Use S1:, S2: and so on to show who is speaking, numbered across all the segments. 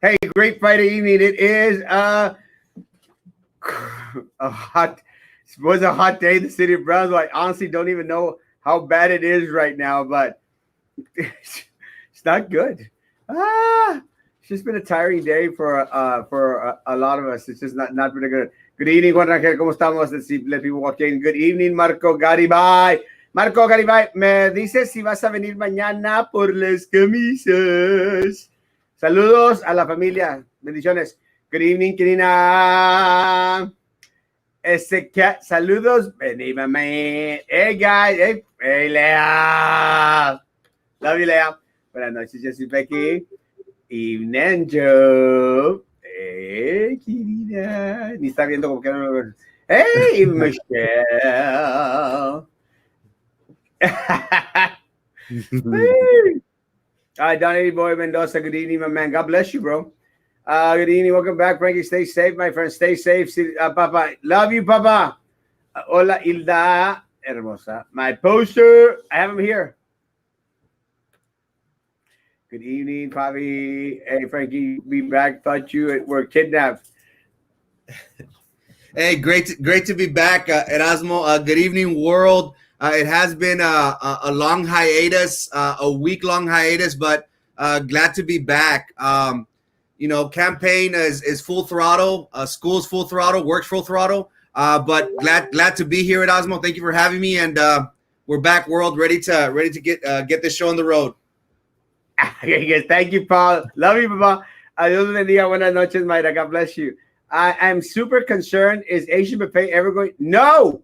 S1: Hey, great Friday evening. It is a hot. It was a hot day in the city of Brownsville. I honestly don't even know how bad it is right now, but it's not good. It's just been a tiring day for a lot of us. It's just not been a good. Good evening, Juan Rangel. ¿Cómo estamos? Let's see. Let people walk in. Good evening, Marco Garibay. Marco Garibay, me dices si vas a venir mañana por las camisas. Saludos a la familia. Bendiciones. Good evening, Kirina. Saludos. Benny, my man. Hey, guys. Hey, Lea. Love you, Lea. Buenas noches, Jessy Becky. Evening, Joe. Hey, Kirina. Ni está viendo como que no lo. Hey, Michelle. Donnie Boy Mendoza, good evening, my man. God bless you, bro. Good evening. Welcome back, Frankie. Stay safe, my friend. Stay safe. Papa. Love you, Papa. Hola, Hilda. Hermosa. My poster. I have him here. Good evening, Papi. Hey, Frankie. Be back. Thought you were kidnapped.
S2: Hey, great to be back, Erasmo. Good evening, world. It has been a long hiatus, a week-long hiatus, but glad to be back. Campaign is full throttle, school's full throttle, work's full throttle, but glad to be here, Erasmo. Thank you for having me, and we're back, world, ready to get this show on the road.
S1: Yes, thank you, Paul. Love you, Papa. Adios, bendiga. Buenas noches, Mayra. God bless you. I'm super concerned. Is Asian Buffet ever going? No,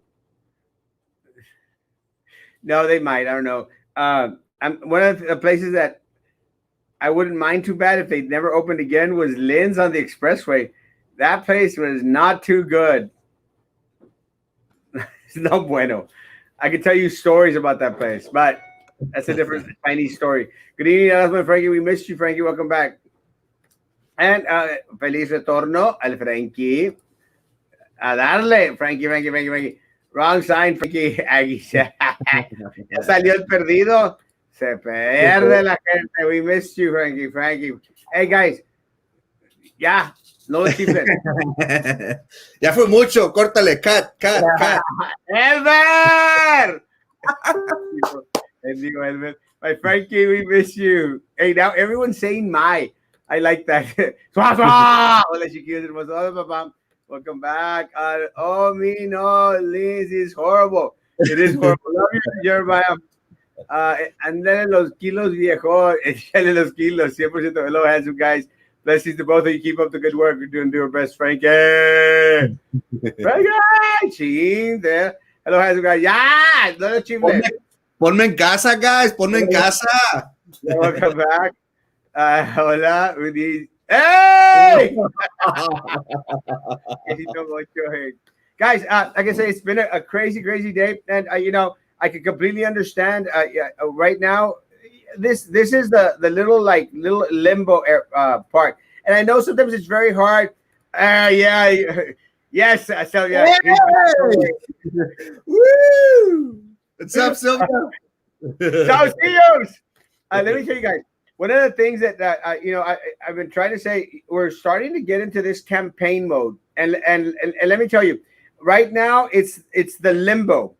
S1: they might. I don't know. I'm one of the places that I wouldn't mind too bad if they never opened again was Lynn's on the Expressway. That place was not too good. It's no bueno. I could tell you stories about that place, but that's a different Chinese story. Good evening, Erasmo and Frankie. We missed you, Frankie. Welcome back. And feliz retorno al Frankie. A darle, Frankie. Wrong sign, Frankie. Ya salió el perdido. Se pierde la gente. We missed you, Frankie. Hey, guys. Ya, no lo chiflen.
S2: Ya fue mucho. Córtale. Cut.
S1: ¡Elber! Elber. My Frankie, we miss you. Hey, now everyone's saying my. I like that. Hola, chiquillos hermosos. Hola, papá. Welcome back. Liz is horrible. It is horrible. Love you, Jeremiah. Andale los kilos, viejo. Échale los kilos. 100% hello, handsome guys. Blessings to both of you. Keep up the good work. We're doing our best, Frankie. Frankie! Ching there. Hello, handsome guys. Ya! No lo chifle.
S2: Ponme en casa, guys. Ponme en casa.
S1: Welcome back. Hola, hey! Guys, like I say, it's been a crazy day, and I can completely understand. Right now, this is the little limbo part, and I know sometimes it's very hard. Yes, Sylvia.
S2: Woo! What's up, Sylvia?
S1: Saucillos. Let me tell you guys. One of the things that I've been trying to say, we're starting to get into this campaign mode, and let me tell you, right now it's the limbo.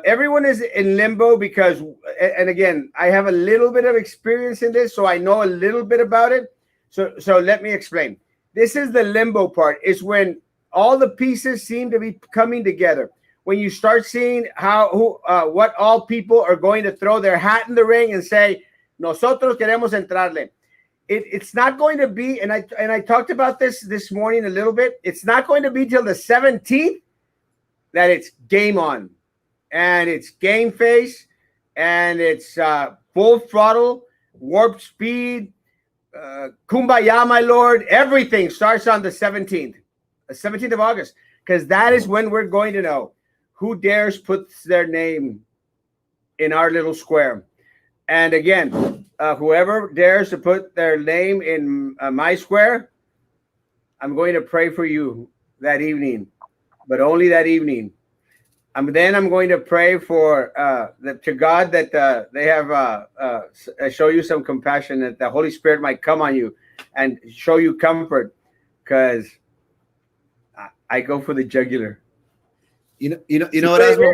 S1: Everyone is in limbo because, and again, I have a little bit of experience in this, so I know a little bit about it. So let me explain. This is the limbo part. It's when all the pieces seem to be coming together. When you start seeing what all people are going to throw their hat in the ring and say, nosotros queremos entrarle. It's not going to be, and I talked about this morning a little bit. It's not going to be till the 17th that it's game on, and it's game face, and it's full throttle, warp speed, kumbaya, my lord. Everything starts on the 17th of August, because that is when we're going to know who dares put their name in our little square. And again, whoever dares to put their name in my square, I'm going to pray for you that evening, but only that evening. Then I'm going to pray for to God that they have show you some compassion, that the Holy Spirit might come on you and show you comfort, because I go for the jugular.
S2: Erasmo,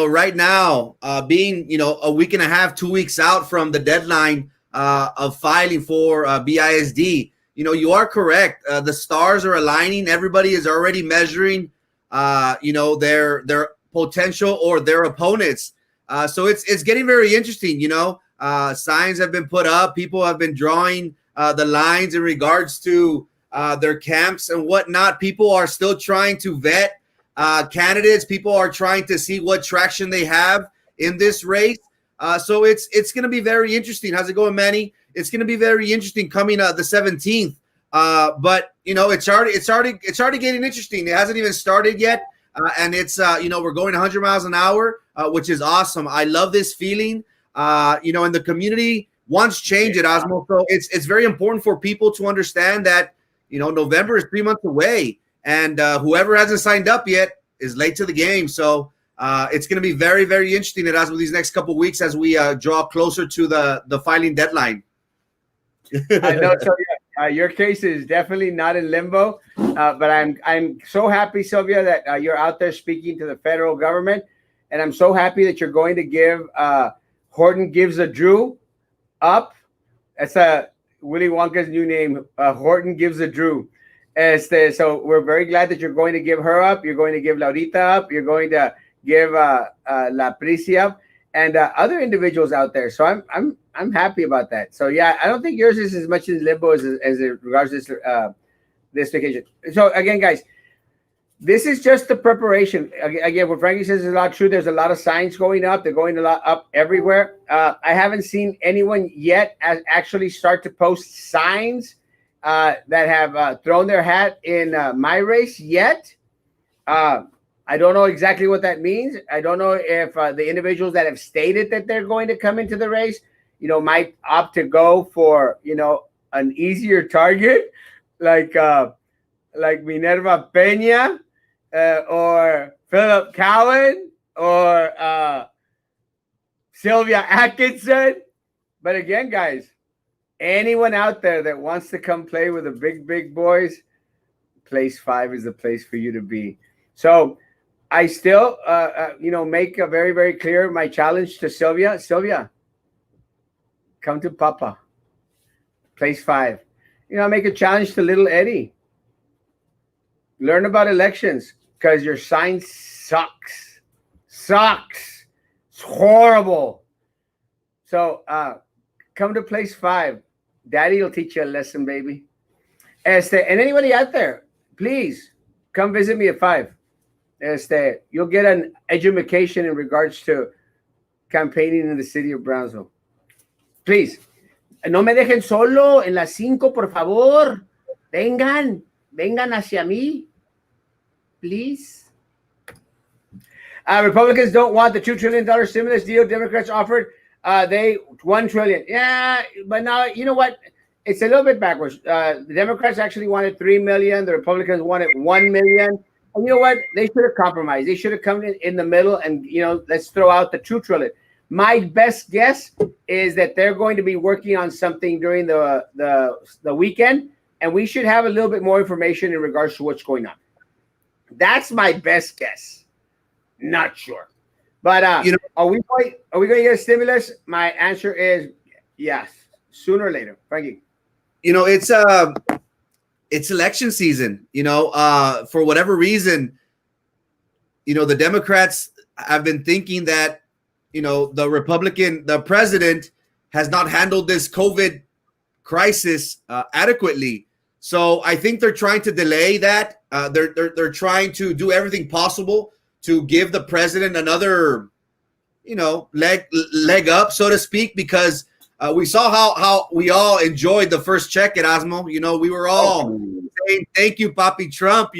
S2: right now, being, a week and a half, 2 weeks out from the deadline of filing for BISD, you are correct. The stars are aligning. Everybody is already measuring, their potential or their opponents. So it's getting very interesting. Signs have been put up. People have been drawing the lines in regards to their camps and whatnot. People are still trying to vet candidates. People are trying to see what traction they have in this race. So it's going to be very interesting. How's it going, Manny? It's going to be very interesting coming the 17th. But it's already getting interesting. It hasn't even started yet, and it's we're going 100 miles an hour, which is awesome. I love this feeling. And the community wants change at Osmo. So it's very important for people to understand that November is 3 months away. And whoever hasn't signed up yet is late to the game. So it's going to be very, very interesting at us with these next couple of weeks as we draw closer to the filing deadline.
S1: I know. So your case is definitely not in limbo, but I'm so happy, Sylvia, that you're out there speaking to the federal government, and I'm so happy that you're going to give Horton Gives a Drew up. That's Willy Wonka's new name. Horton Gives a Drew. So we're very glad that you're going to give her up. You're going to give Laurita up. You're going to give La Prisi up, and other individuals out there. So I'm happy about that. So yeah, I don't think yours is as much in limbo as it regards this vacation. So again, guys, this is just the preparation. Again, what Frankie says is a lot true. There's a lot of signs going up. They're going a lot up everywhere. I haven't seen anyone yet actually start to post signs that have thrown their hat in my race yet. I don't know exactly what that means. I don't know if the individuals that have stated that they're going to come into the race, might opt to go for, an easier target, like Minerva Peña or Philip Cowan or Sylvia Atkinson. But again, guys, anyone out there that wants to come play with the big boys, place 5 is the place for you to be. So I still, make a very, very clear my challenge to Sylvia. Sylvia, come to Papa. Place 5. Make a challenge to little Eddie. Learn about elections, because your sign sucks. Sucks. It's horrible. So come to place 5. Daddy will teach you a lesson, baby. And anybody out there, please come visit me at 5. You'll get an education in regards to campaigning in the city of Brownsville. Please, no me dejen solo en las 5, por favor. Vengan hacia mí, please. Republicans don't want the $2 trillion stimulus deal Democrats offered. They $1 trillion. Yeah, but now you know what? It's a little bit backwards. The Democrats actually wanted $3 million. The Republicans wanted $1 million. And you know what? They should have compromised. They should have come in the middle and, let's throw out the $2 trillion. My best guess is that they're going to be working on something during the weekend, and we should have a little bit more information in regards to what's going on. That's my best guess. Not sure. But are we going to get a stimulus? My answer is yes, sooner or later. Frankie.
S2: It's election season, for whatever reason, the Democrats have been thinking that, the president has not handled this COVID crisis adequately. So I think they're trying to delay that. They're trying to do everything possible to give the president another, leg up, so to speak, because we saw how we all enjoyed the first check at Osmo. We were all saying, thank you, Papi Trump,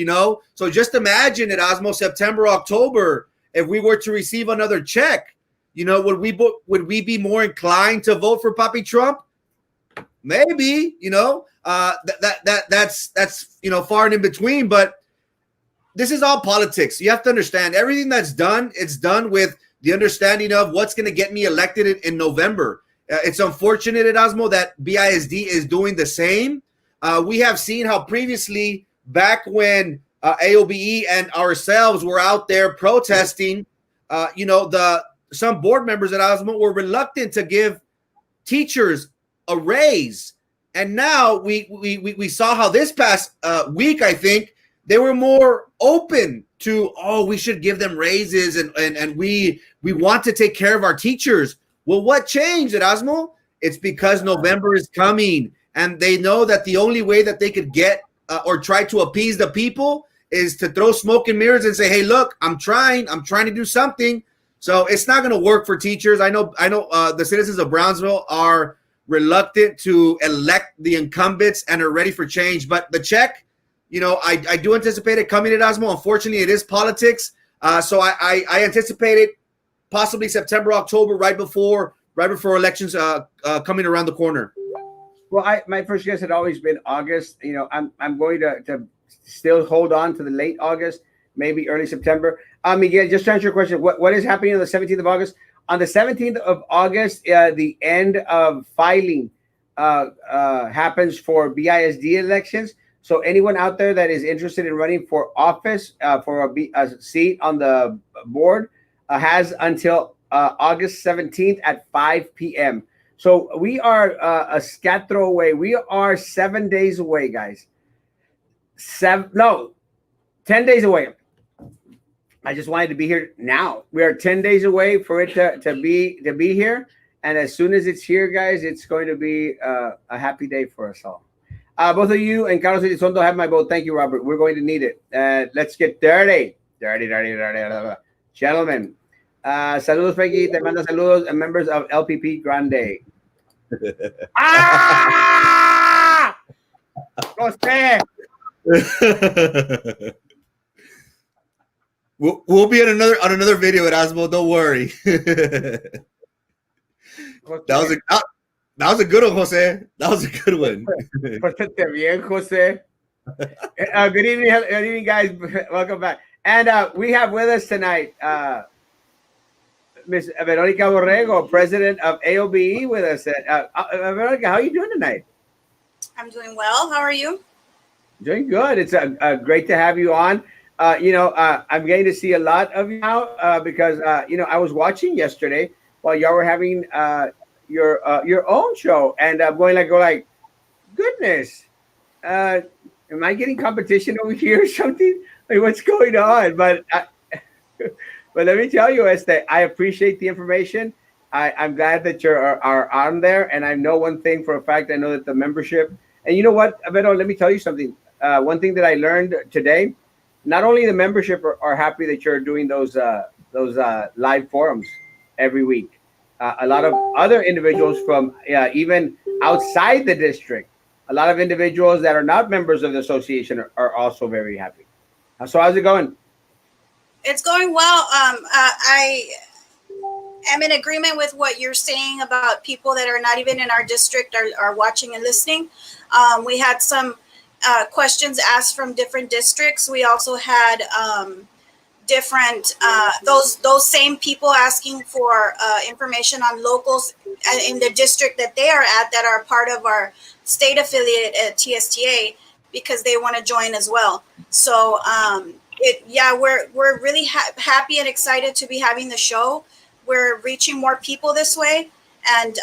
S2: So just imagine at Osmo, September, October, if we were to receive another check, would we be more inclined to vote for Papi Trump? Maybe, that's far and in between, but this is all politics. You have to understand everything that's done. It's done with the understanding of what's going to get me elected in November. It's unfortunate at Osmo that BISD is doing the same, We have seen how previously, back when AOBE and ourselves were out there protesting, some board members at Osmo were reluctant to give teachers a raise. And now we saw how this past week, I think, they were more open to, oh, we should give them raises, and we want to take care of our teachers. Well, what changed at Osmo? It's because November is coming, and they know that the only way that they could get or try to appease the people is to throw smoke and mirrors and say, hey, look, I'm trying to do something. So it's not going to work for teachers. I know the citizens of Brownsville are reluctant to elect the incumbents and are ready for change. But the check, I do anticipate it coming at Osmo. Unfortunately, it is politics. So I anticipate it possibly September, October, right before elections coming around the corner.
S1: Well, my first guess had always been August. I'm going to still hold on to the late August, maybe early September. Miguel, just to answer your question, what is happening on the 17th of August? On the 17th of August, the end of filing happens for BISD elections. So anyone out there that is interested in running for office for a seat on the board has until August 17th at 5 p.m. So we are a scat throw away. We are 7 days away, guys. 10 days away. I just wanted to be here now. We are 10 days away for it to be here. And as soon as it's here, guys, it's going to be a happy day for us all. Both of you and Carlos Elizondo have my vote. Thank you, Robert. We're going to need it. Let's get dirty. Dirty. Gentlemen. Saludos, Frankie. Te manda saludos and members of LPP Grande. Ah! Jose!
S2: We'll be on another video at Osmo. Don't worry. That was a good one, Jose. That was a good one.
S1: Pórtate bien, Jose. Good evening, guys. Welcome back. And we have with us tonight Miss Veronica Borrego, president of AOBE, with us. Veronica, how are you doing tonight?
S3: I'm doing well. How are you?
S1: Doing good. It's great to have you on. I'm getting to see a lot of you now because I was watching yesterday while y'all were having your own show, and I'm going like, goodness, am I getting competition over here or something? Like, what's going on? But let me tell you, Este, I appreciate the information. I'm glad that you are on there, and I know one thing for a fact. I know that the membership, and you know what, Beto, let me tell you something. One thing that I learned today, not only the membership are happy that you're doing those live forums every week. A lot of other individuals from even outside the district, a lot of individuals that are not members of the association are also very happy. So how's it going?
S3: It's going well. I am in agreement with what you're saying about people that are not even in our district are watching and listening. We had some questions asked from different districts. We also had different those same people asking for information on locals in the district that they are at that are part of our state affiliate at TSTA, because they want to join as well. So we're really happy and excited to be having the show. We're reaching more people this way, and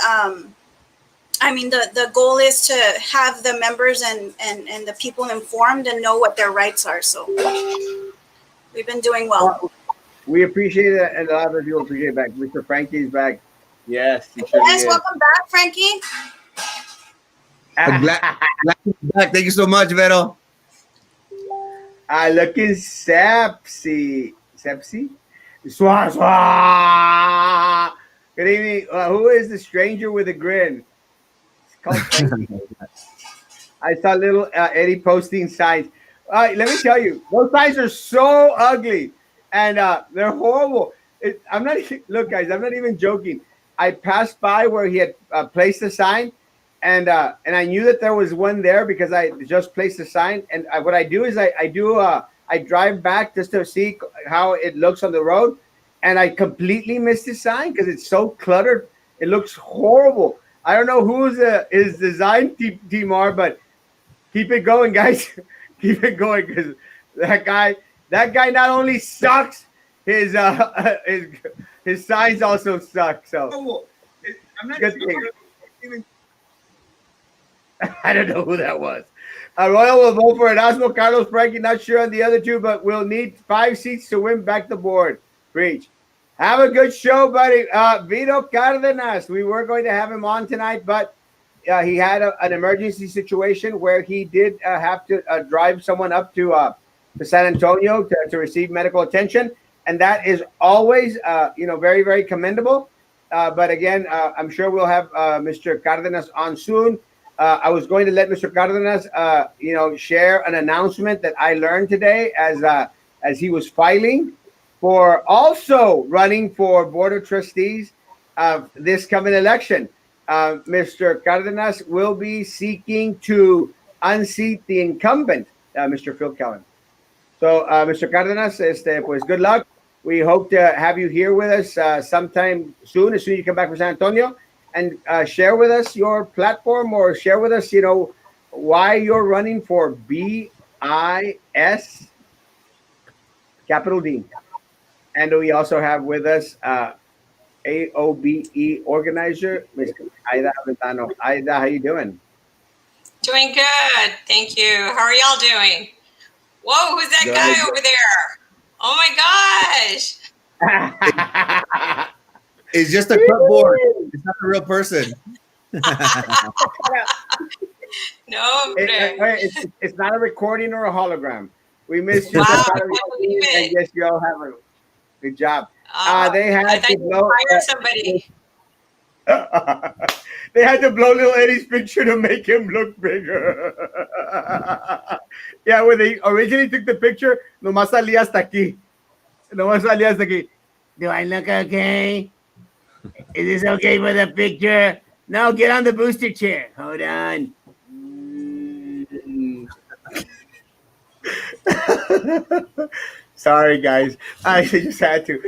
S3: the goal is to have the members and the people informed and know what their rights are. So we've been doing well.
S1: We appreciate it, and a lot of people appreciate it back. Mr. Frankie's back. Yes, he sure
S3: Yes,
S1: is.
S3: welcome back, Frankie.
S2: Glad to be back. Thank you so much, Vero.
S1: Looking sepsy. Sepsy? Swah. Good evening. Who is the stranger with a grin? It's called Frankie. I saw little Eddie posting signs. Let me tell you, those signs are so ugly, and they're horrible. Look, guys, I'm not even joking. I passed by where he had placed a sign, and I knew that there was one there because I just placed a sign. And what I do is I drive back just to see how it looks on the road, and I completely missed the sign because it's so cluttered. It looks horrible. I don't know who's his design team are, but keep it going, guys. Keep it going because that guy not only sucks, his his signs also suck. So
S4: I'm not
S1: good
S4: sure
S1: thing.
S4: even
S1: I don't know who that was. Royal will vote for Erasmo, Carlos Frankie. Not sure on the other two, but we'll need 5 seats to win back the board. Preach. Have a good show, buddy. Vito Cardenas. We were going to have him on tonight, but he had an emergency situation where he did have to drive someone up to San Antonio to receive medical attention, and that is always very, very commendable. But again, I'm sure we'll have Mr. Cardenas on soon. I was going to let Mr. Cardenas, share an announcement that I learned today as he was filing for also running for board of trustees of this coming election. Mr. Cardenas will be seeking to unseat the incumbent, Mr. Phil Kellen. So, Mr. Cardenas, pues good luck. We hope to have you here with us sometime soon, as soon as you come back from San Antonio, and share with us your platform, or share with us, why you're running for BIS, capital D. And we also have with us AOBE organizer, Ms. Aida Aventano. Aida, how you doing?
S5: Doing good. Thank you. How are y'all doing? Whoa, who's that
S1: Good.
S5: guy over there? Oh my gosh.
S2: It's just a clipboard. It's not a real person.
S5: No,
S1: It's not a recording or a hologram. We missed you.
S5: Wow,
S1: That's
S5: I
S1: not a
S5: can't
S1: recording,
S5: believe
S1: and
S5: it.
S1: yes, you all have a good job. They
S5: I
S1: had
S5: thought
S1: to
S5: you
S1: blow.
S5: hired somebody.
S1: They had to blow little Eddie's picture to make him look bigger. Yeah, when they originally took the picture, nomás salía hasta aquí. Nomás salía hasta aquí. Do I look okay? Is this okay for the picture? No, get on the booster chair. Hold on. Sorry, guys. I just had to.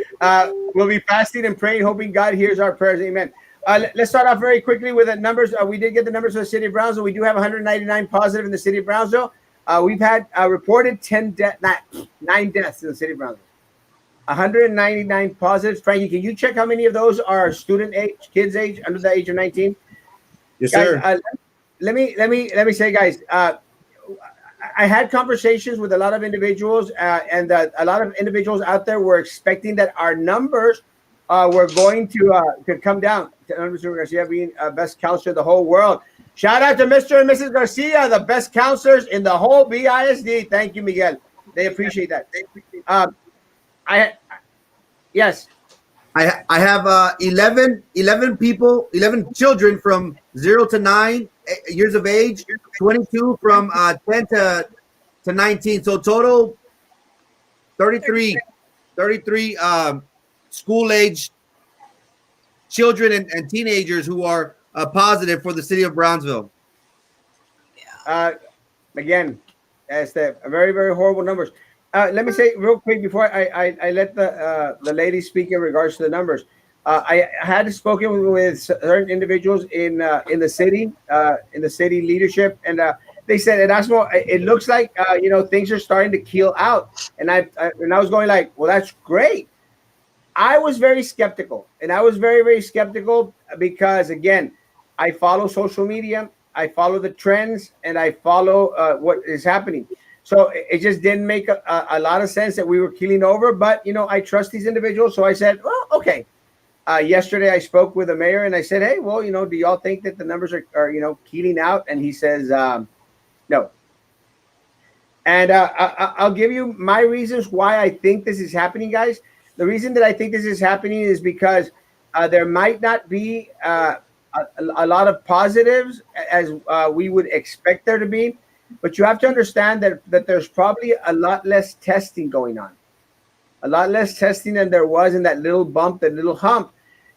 S1: We'll be fasting and praying, hoping God hears our prayers. Amen. Let's start off very quickly with the numbers. We did get the numbers for the city of Brownsville. We do have 199 positive in the city of Brownsville. We've had reported 9 deaths in the city of Brownsville. 199 positives. Frankie, can you check how many of those are student age, kids age, under the age of 19?
S2: Yes,
S1: Guys,
S2: sir.
S1: let me say, guys. I had conversations with a lot of individuals, and a lot of individuals out there were expecting that our numbers were going to come down. Mr. Garcia being best counselor of the whole world. Shout out to Mr. and Mrs. Garcia, the best counselors in the whole BISD. Thank you, Miguel. They appreciate that. Yes.
S2: I have 11 people, 11 children from 0 to 9 years of age, 22 from 10 to 19. So total 33 school age children and teenagers who are positive for the city of Brownsville.
S1: Again, that's very, very horrible numbers. Let me say real quick before I let the lady speak in regards to the numbers. I had spoken with certain individuals in the city leadership, and they said, Erasmo, it looks like things are starting to keel out, and I was going like, well, that's great. I was very skeptical, and I was very, very skeptical because, again, I follow social media, I follow the trends, and I follow what is happening. So it just didn't make a lot of sense that we were keeling over. But, I trust these individuals. So I said, well, okay. Yesterday, I spoke with the mayor, and I said, hey, well, do y'all think that the numbers are keeling out? And he says, no. And I'll give you my reasons why I think this is happening, guys. The reason that I think this is happening is because there might not be a lot of positives as we would expect there to be. But you have to understand that there's probably a lot less testing going on. A lot less testing than there was in that little bump, that little hump.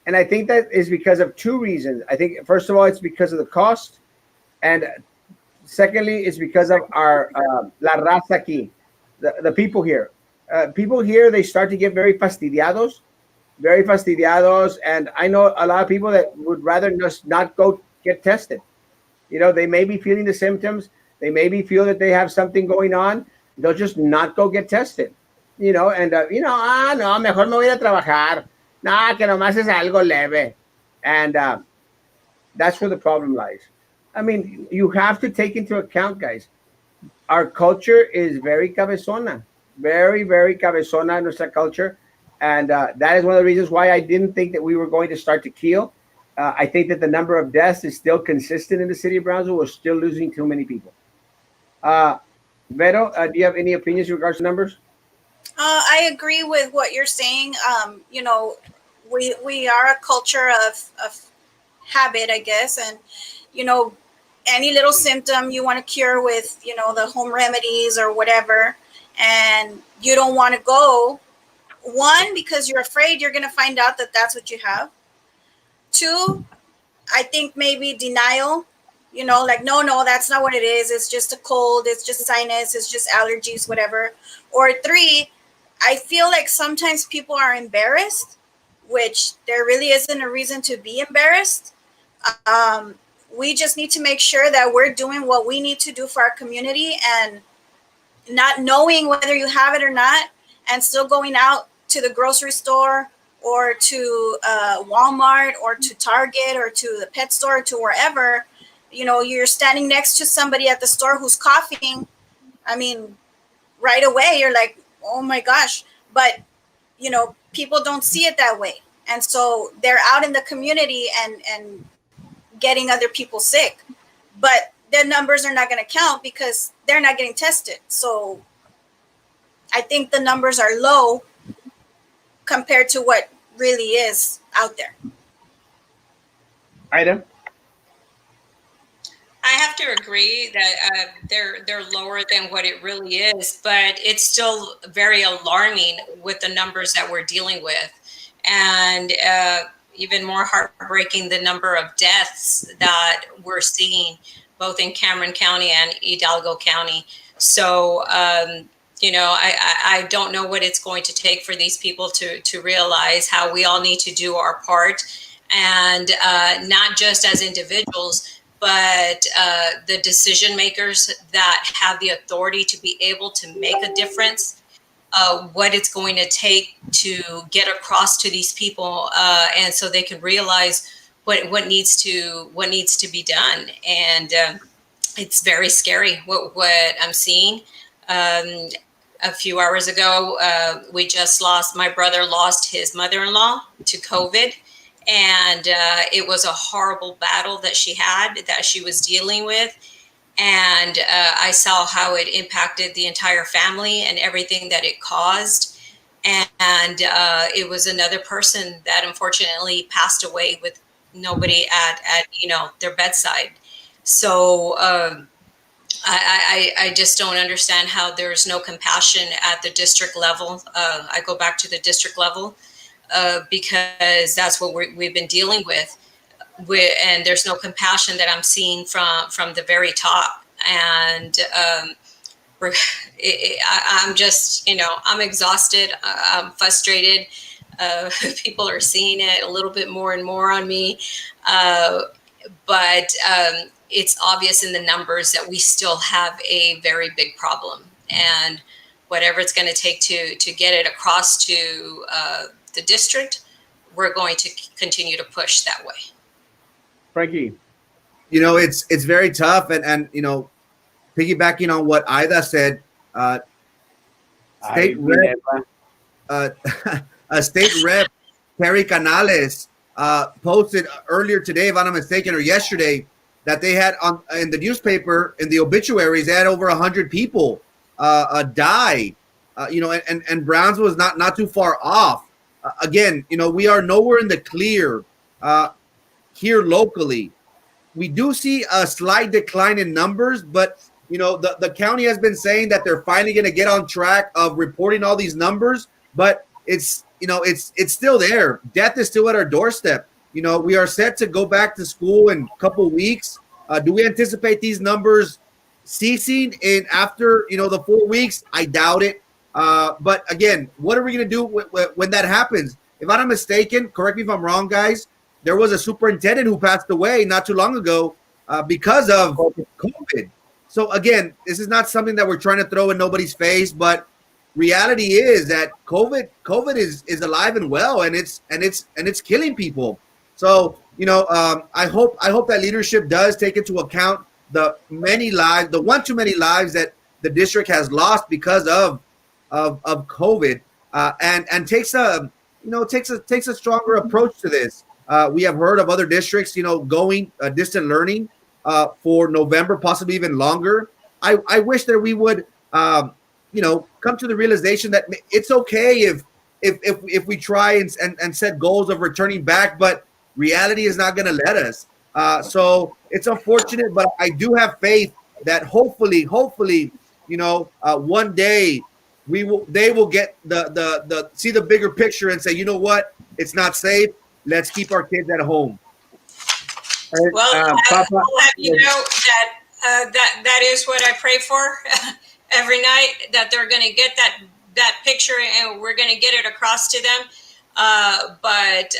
S1: And I think that is because of two reasons. I think, first of all, it's because of the cost. And secondly, it's because of our la raza aquí, the people here. People here, they start to get very fastidiados. And I know a lot of people that would rather just not go get tested. They may be feeling the symptoms. They maybe feel that they have something going on. They'll just not go get tested, no, mejor me voy a trabajar. Nah, que nomás es algo leve. And that's where the problem lies. I mean, you have to take into account, guys, our culture is very cabezona, very, very cabezona, nuestra culture. And that is one of the reasons why I didn't think that we were going to start to keel. I think that the number of deaths is still consistent in the city of Brownsville. We're still losing too many people. Vero, do you have any opinions in regards to numbers?
S3: I agree with what you're saying. We are a culture of habit, I guess, and you know, any little symptom you want to cure with, the home remedies or whatever, and you don't want to go. One, because you're afraid you're going to find out that that's what you have. Two, I think maybe denial, like, no, that's not what it is. It's just a cold. It's just sinus. It's just allergies, whatever. Or three, I feel like sometimes people are embarrassed, which there really isn't a reason to be embarrassed. We just need to make sure that we're doing what we need to do for our community, and not knowing whether you have it or not, and still going out to the grocery store or to Walmart or to Target or to the pet store or to wherever. You're standing next to somebody at the store who's coughing. I mean, right away you're like, oh my gosh. But people don't see it that way, and so they're out in the community and getting other people sick, but their numbers are not going to count because they're not getting tested. So I think the numbers are low compared to what really is out there.
S1: Ida?
S5: I have to agree that they're lower than what it really is, but it's still very alarming with the numbers that we're dealing with, and even more heartbreaking, the number of deaths that we're seeing both in Cameron County and Hidalgo County. So, I don't know what it's going to take for these people to realize how we all need to do our part, and not just as individuals, but the decision makers that have the authority to be able to make a difference. What it's going to take to get across to these people, and so they can realize what needs to be done. And it's very scary what I'm seeing. A few hours ago, my brother lost his mother-in-law to COVID, and it was a horrible battle that she was dealing with. And I saw how it impacted the entire family and everything that it caused. And it was another person that unfortunately passed away with nobody at their bedside. So I just don't understand how there's no compassion at the district level. I go back to the district level because that's what we've been dealing with. And there's no compassion that I'm seeing from the very top. And I'm just, I'm exhausted. I'm frustrated. People are seeing it a little bit more and more on me. But it's obvious in the numbers that we still have a very big problem. And whatever it's going to take to get it across to the district, we're going to continue to push that way.
S1: Frankie?
S2: It's very tough, and piggybacking on what Ida said, state rep Terry Canales posted earlier today, if I'm not mistaken, or yesterday, that they had in the newspaper, in the obituaries, they had over 100 people die. And Brownsville was not too far off. Again, we are nowhere in the clear here locally. We do see a slight decline in numbers, but the county has been saying that they're finally going to get on track of reporting all these numbers, but it's still there. Death is still at our doorstep. We are set to go back to school in a couple of weeks. Do we anticipate these numbers ceasing after the 4 weeks? I doubt it. But again, what are we going to do when that happens? If I'm not mistaken, correct me if I'm wrong, guys, there was a superintendent who passed away not too long ago because of COVID. So again, this is not something that we're trying to throw in nobody's face, but reality is that COVID is alive and well, and it's killing people. So I hope that leadership does take into account the many lives, the one too many lives that the district has lost because of COVID, and takes a stronger approach to this. We have heard of other districts, going distant learning for November, possibly even longer. I wish that we would, come to the realization that it's okay if we try and set goals of returning back, but reality is not going to let us. So it's unfortunate, but I do have faith that hopefully, one day they will get the see the bigger picture and say, you know what, it's not safe. Let's keep our kids at home.
S5: Well,
S1: Papa,
S5: you know that is what I pray for every night, that they're going to get that picture and we're going to get it across to them. But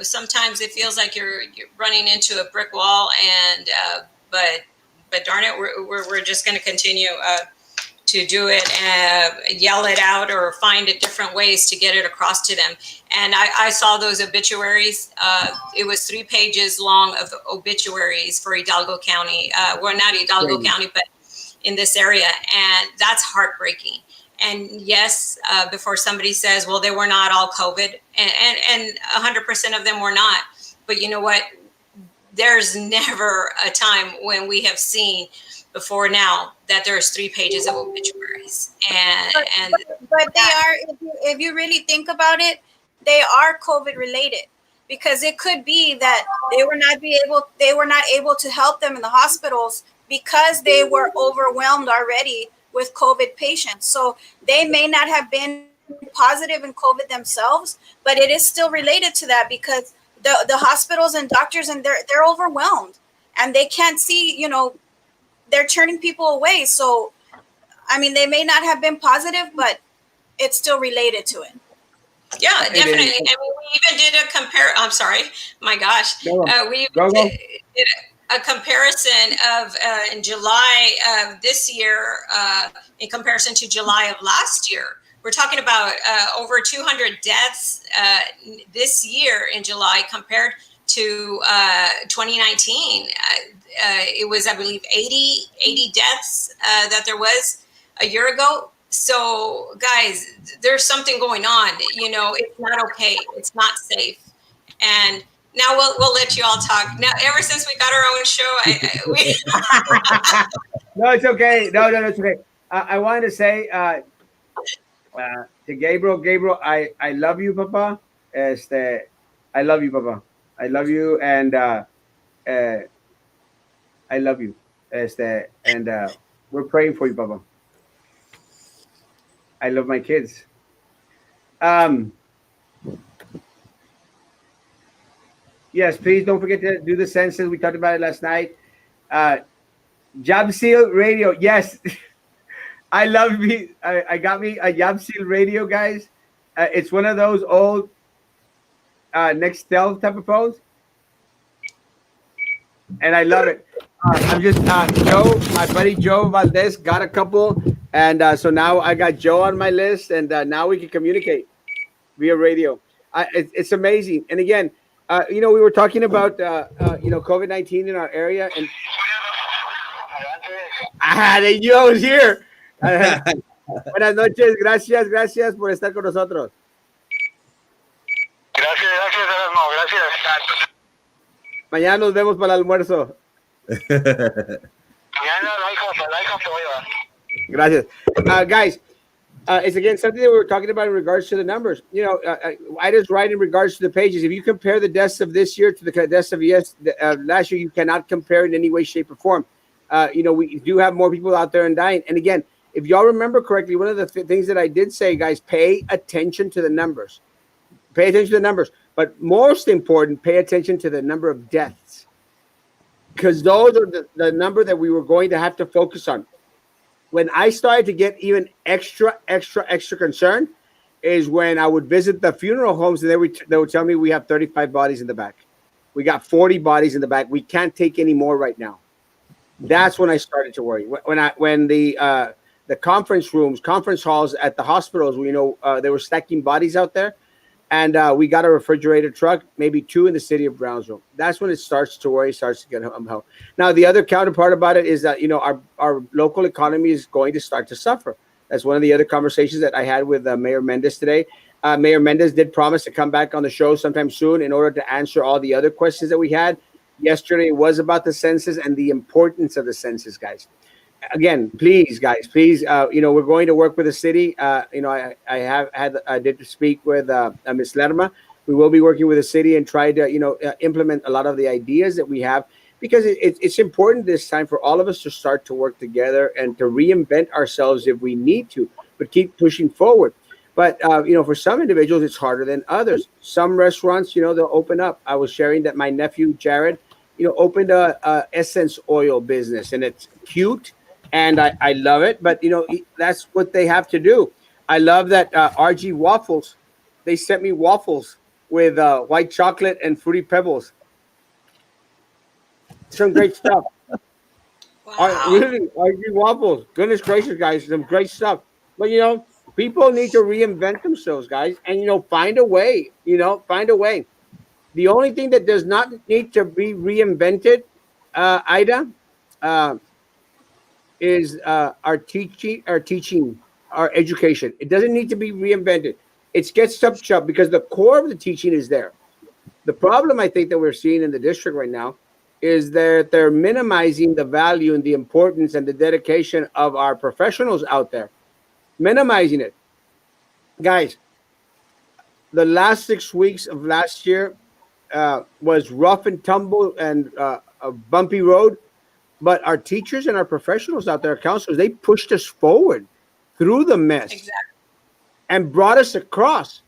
S5: sometimes it feels like you're running into a brick wall, and but darn it, we're just going to continue to do it, yell it out, or find it different ways to get it across to them. And I saw those obituaries. It was 3 pages long of obituaries for Hidalgo County. Well, not Hidalgo County, but in this area. And that's heartbreaking. And yes, before somebody says, well, they were not all COVID, and 100% of them were not. But you know what? There's never a time when we have seen before now that there's 3 pages of obituaries.
S3: But they are, if you really think about it, they are COVID related, because it could be that they were not able to help them in the hospitals because they were overwhelmed already with COVID patients. So they may not have been positive in COVID themselves, but it is still related to that, because the hospitals and doctors, and they're overwhelmed and they can't see, they're turning people away. So, I mean, they may not have been positive, but it's still related to it.
S5: Yeah, definitely. I mean, we even did a I'm sorry, my gosh. We did a comparison of in July of this year in comparison to July of last year. We're talking about over 200 deaths this year in July compared to 2019. It was, I believe, 80 deaths that there was a year ago. So, guys, there's something going on. It's not okay. It's not safe. And now we'll let you all talk. Now, ever since we got our own show,
S1: No, it's okay. No, it's okay. I wanted to say to Gabriel, I love you, Papa. I love you, Papa. I love you, and I love you. And we're praying for you, Papa. I love my kids. Yes, please don't forget to do the census. We talked about it last night. Job Seal Radio. Yes. I love me. I got me a Job Seal Radio, guys. It's one of those old Nextel type of phones. And I love it. I'm just Joe, my buddy Joe Valdez got a couple, and so now I got Joe on my list, and now we can communicate via radio. It's amazing. And again, we were talking about COVID-19 in our area, and they knew I was here. Buenas noches, gracias por estar con nosotros.
S4: Gracias, Erasmo, gracias.
S1: Mañana nos vemos para el almuerzo.
S4: Mañana la hija va.
S1: Gracias. Guys, it's again something that we were talking about in regards to the numbers. I just write in regards to the pages. If you compare the deaths of this year to the deaths of last year, you cannot compare in any way, shape, or form. We do have more people out there and dying. And again, if y'all remember correctly, one of the things that I did say, guys, pay attention to the numbers. Pay attention to the numbers. But most important, pay attention to the number of deaths. Because those are the number that we were going to have to focus on. When I started to get even extra concerned is when I would visit the funeral homes, and they would tell me we have 35 bodies in the back. We got 40 bodies in the back. We can't take any more right now. That's when I started to worry. When the conference halls at the hospitals, they were stacking bodies out there, and we got a refrigerator truck, maybe two in the city of Brownsville. That's when it starts to worry, starts to get hum. Now, the other counterpart about it is that our local economy is going to start to suffer. That's one of the other conversations that I had with Mayor Mendez today. Mayor Mendez did promise to come back on the show sometime soon in order to answer all the other questions that we had. Yesterday was about the census and the importance of the census, guys. Again, please, guys, please, we're going to work with the city. I did speak with Ms. Lerma. We will be working with the city and try to, implement a lot of the ideas that we have, because it's important this time for all of us to start to work together and to reinvent ourselves if we need to, but keep pushing forward. But for some individuals, it's harder than others. Some restaurants, they'll open up. I was sharing that my nephew Jared, opened a essence oil business, and it's cute, and I love it. But that's what they have to do. I love that RG Waffles. They sent me waffles with white chocolate and fruity pebbles. Some great stuff.
S5: Wow.
S1: Really, RG Waffles. Goodness gracious, guys, some great stuff. But people need to reinvent themselves, guys, and find a way. Find a way. The only thing that does not need to be reinvented, Ida, uh, is our education. It doesn't need to be reinvented. It gets touched up because the core of the teaching is there. The problem I think that we're seeing in the district right now is that they're minimizing the value and the importance and the dedication of our professionals out there, minimizing it. Guys, the last 6 weeks of last year was rough and tumble and a bumpy road. But our teachers and our professionals out there, counselors, they pushed us forward through the mess
S5: Exactly.
S1: and brought us across.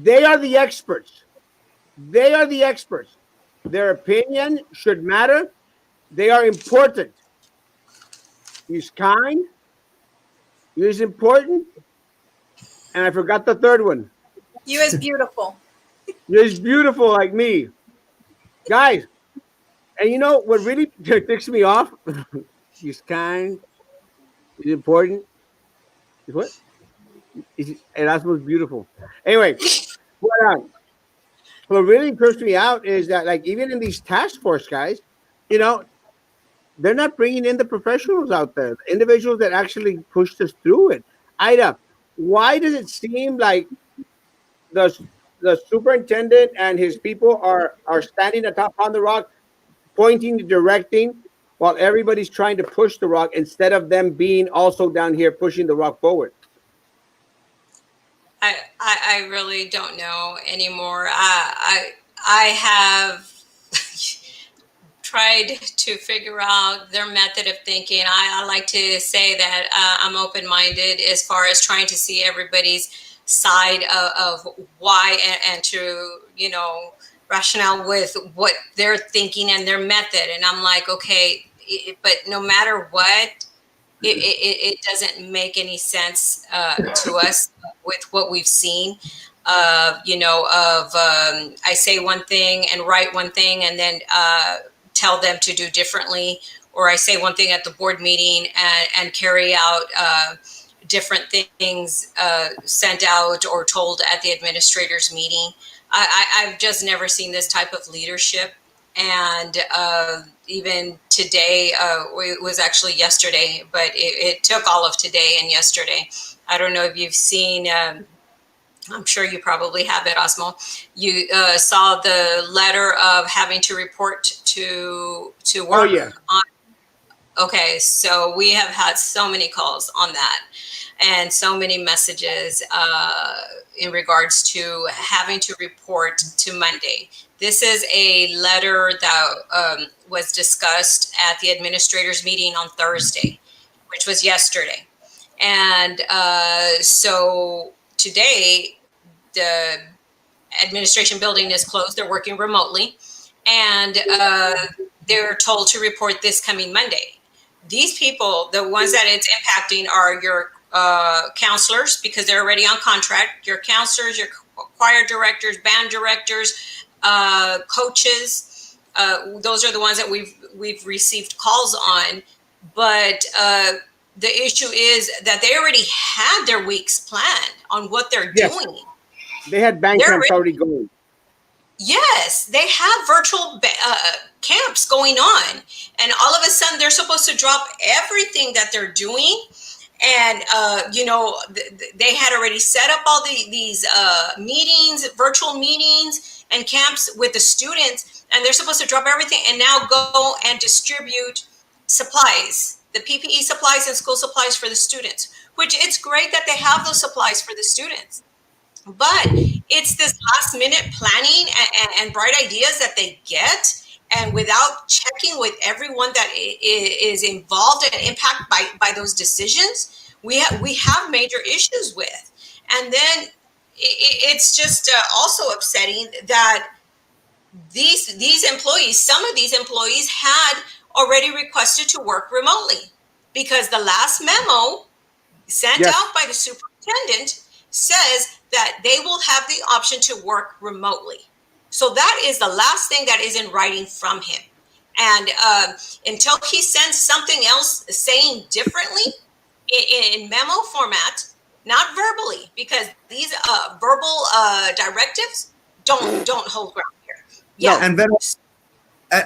S1: They are the experts. They are the experts. Their opinion should matter. They are important. He's kind. He's important. And I forgot the third one.
S3: You is beautiful.
S1: He's beautiful like me. Guys, and what really ticks me off? He's kind. He's important. He's what? Erasmo's beautiful. Anyway, what really trips me out is that, like, even in these task force guys, you know, they're not bringing in the professionals out there, the individuals that actually pushed us through it. Ida, why does it seem like the the superintendent and his people are standing atop on the rock, pointing, directing, while everybody's trying to push the rock instead of them being also down here pushing the rock forward?
S5: I really don't know anymore. I have tried to figure out their method of thinking. I like to say that I'm open-minded as far as trying to see everybody's side of why, and to rationale with what they're thinking and their method. And I'm like, okay, but no matter what, it doesn't make any sense to us with what we've seen. I say one thing and write one thing, and then tell them to do differently, or I say one thing at the board meeting and carry out different things sent out or told at the administrators meeting. I've just never seen this type of leadership. And even today, it was actually yesterday, but it took all of today and yesterday. I don't know if you've seen, I'm sure you probably have, Erasmo. You saw the letter of having to report to work.
S1: Oh yeah.
S5: Okay, so we have had so many calls on that and so many messages in regards to having to report to Monday. This is a letter that was discussed at the administrators meeting on Thursday, which was yesterday. And so today, the administration building is closed. They're working remotely. And they're told to report this coming Monday. These people, the ones that it's impacting, are your counselors, because they're already on contract, your counselors, your choir directors, band directors, coaches, Those are the ones that we've received calls on. But the issue is that they already had their weeks planned on what they're
S1: Yes,
S5: doing.
S1: they had band
S5: They're
S1: camps already going.
S5: Yes, they have virtual camps going on, and all of a sudden they're supposed to drop everything that they're doing. And they had already set up all these meetings, virtual meetings, and camps with the students, and they're supposed to drop everything and now go and distribute supplies, the PPE supplies and school supplies for the students. Which it's great that they have those supplies for the students. But it's this last minute planning and bright ideas that they get, and without checking with everyone that is involved and impacted by those decisions, we have major issues with. And then it's just also upsetting that these employees, some of these employees had already requested to work remotely, because the last memo sent
S1: Yes.
S5: out by the superintendent says that they will have the option to work remotely. So that is the last thing that is in writing from him. And until he sends something else saying differently in memo format, not verbally, because these verbal directives don't hold ground here. Yeah.
S2: And then,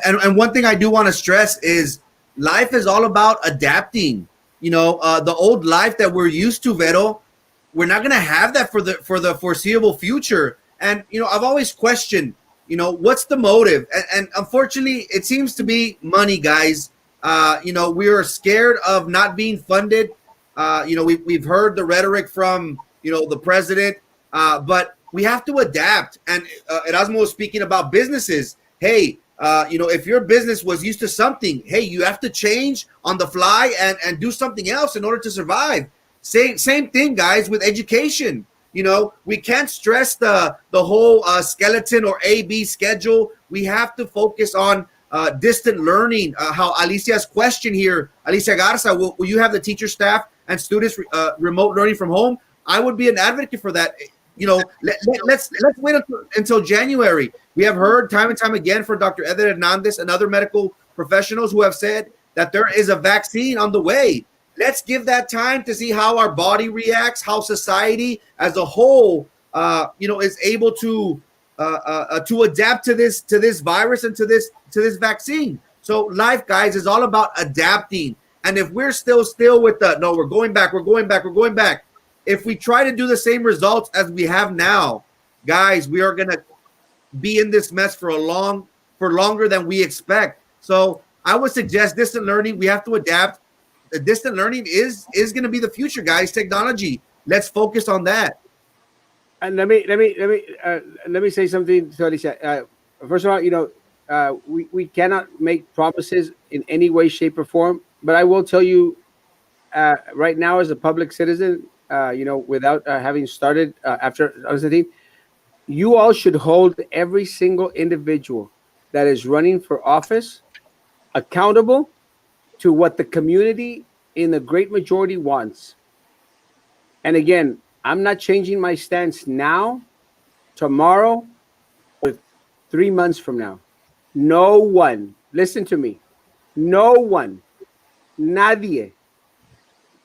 S2: and one thing I do want to stress is life is all about adapting. The old life that we're used to, Vero, we're not going to have that for the foreseeable future. And I've always questioned, what's the motive? And unfortunately, it seems to be money, guys. We are scared of not being funded. We've heard the rhetoric from the president, but we have to adapt. And Erasmo was speaking about businesses. Hey, if your business was used to something, hey, you have to change on the fly and do something else in order to survive. Same thing, guys, with education. We can't stress the whole skeleton or A-B schedule. We have to focus on distant learning. How Alicia's question here, Alicia Garza, will you have the teacher, staff, and students remote learning from home? I would be an advocate for that. Let's wait until January. We have heard time and time again from Dr. Eder Hernandez and other medical professionals who have said that there is a vaccine on the way. Let's give that time to see how our body reacts, how society as a whole, is able to adapt to this virus and to this vaccine. So life, guys, is all about adapting. And if we're still with no, we're going back. If we try to do the same results as we have now, guys, we are gonna be in this mess for longer than we expect. So I would suggest distant learning. We have to adapt. Distant learning is going to be the future, guys. Technology. Let's focus on that.
S1: And let me say something to Alicia. First of all, we cannot make promises in any way, shape, or form. But I will tell you, right now, as a public citizen, without having started after honestly, you all should hold every single individual that is running for office accountable to what the community in the great majority wants. And again, I'm not changing my stance now, tomorrow, or 3 months from now. No one, listen to me, no one, nadie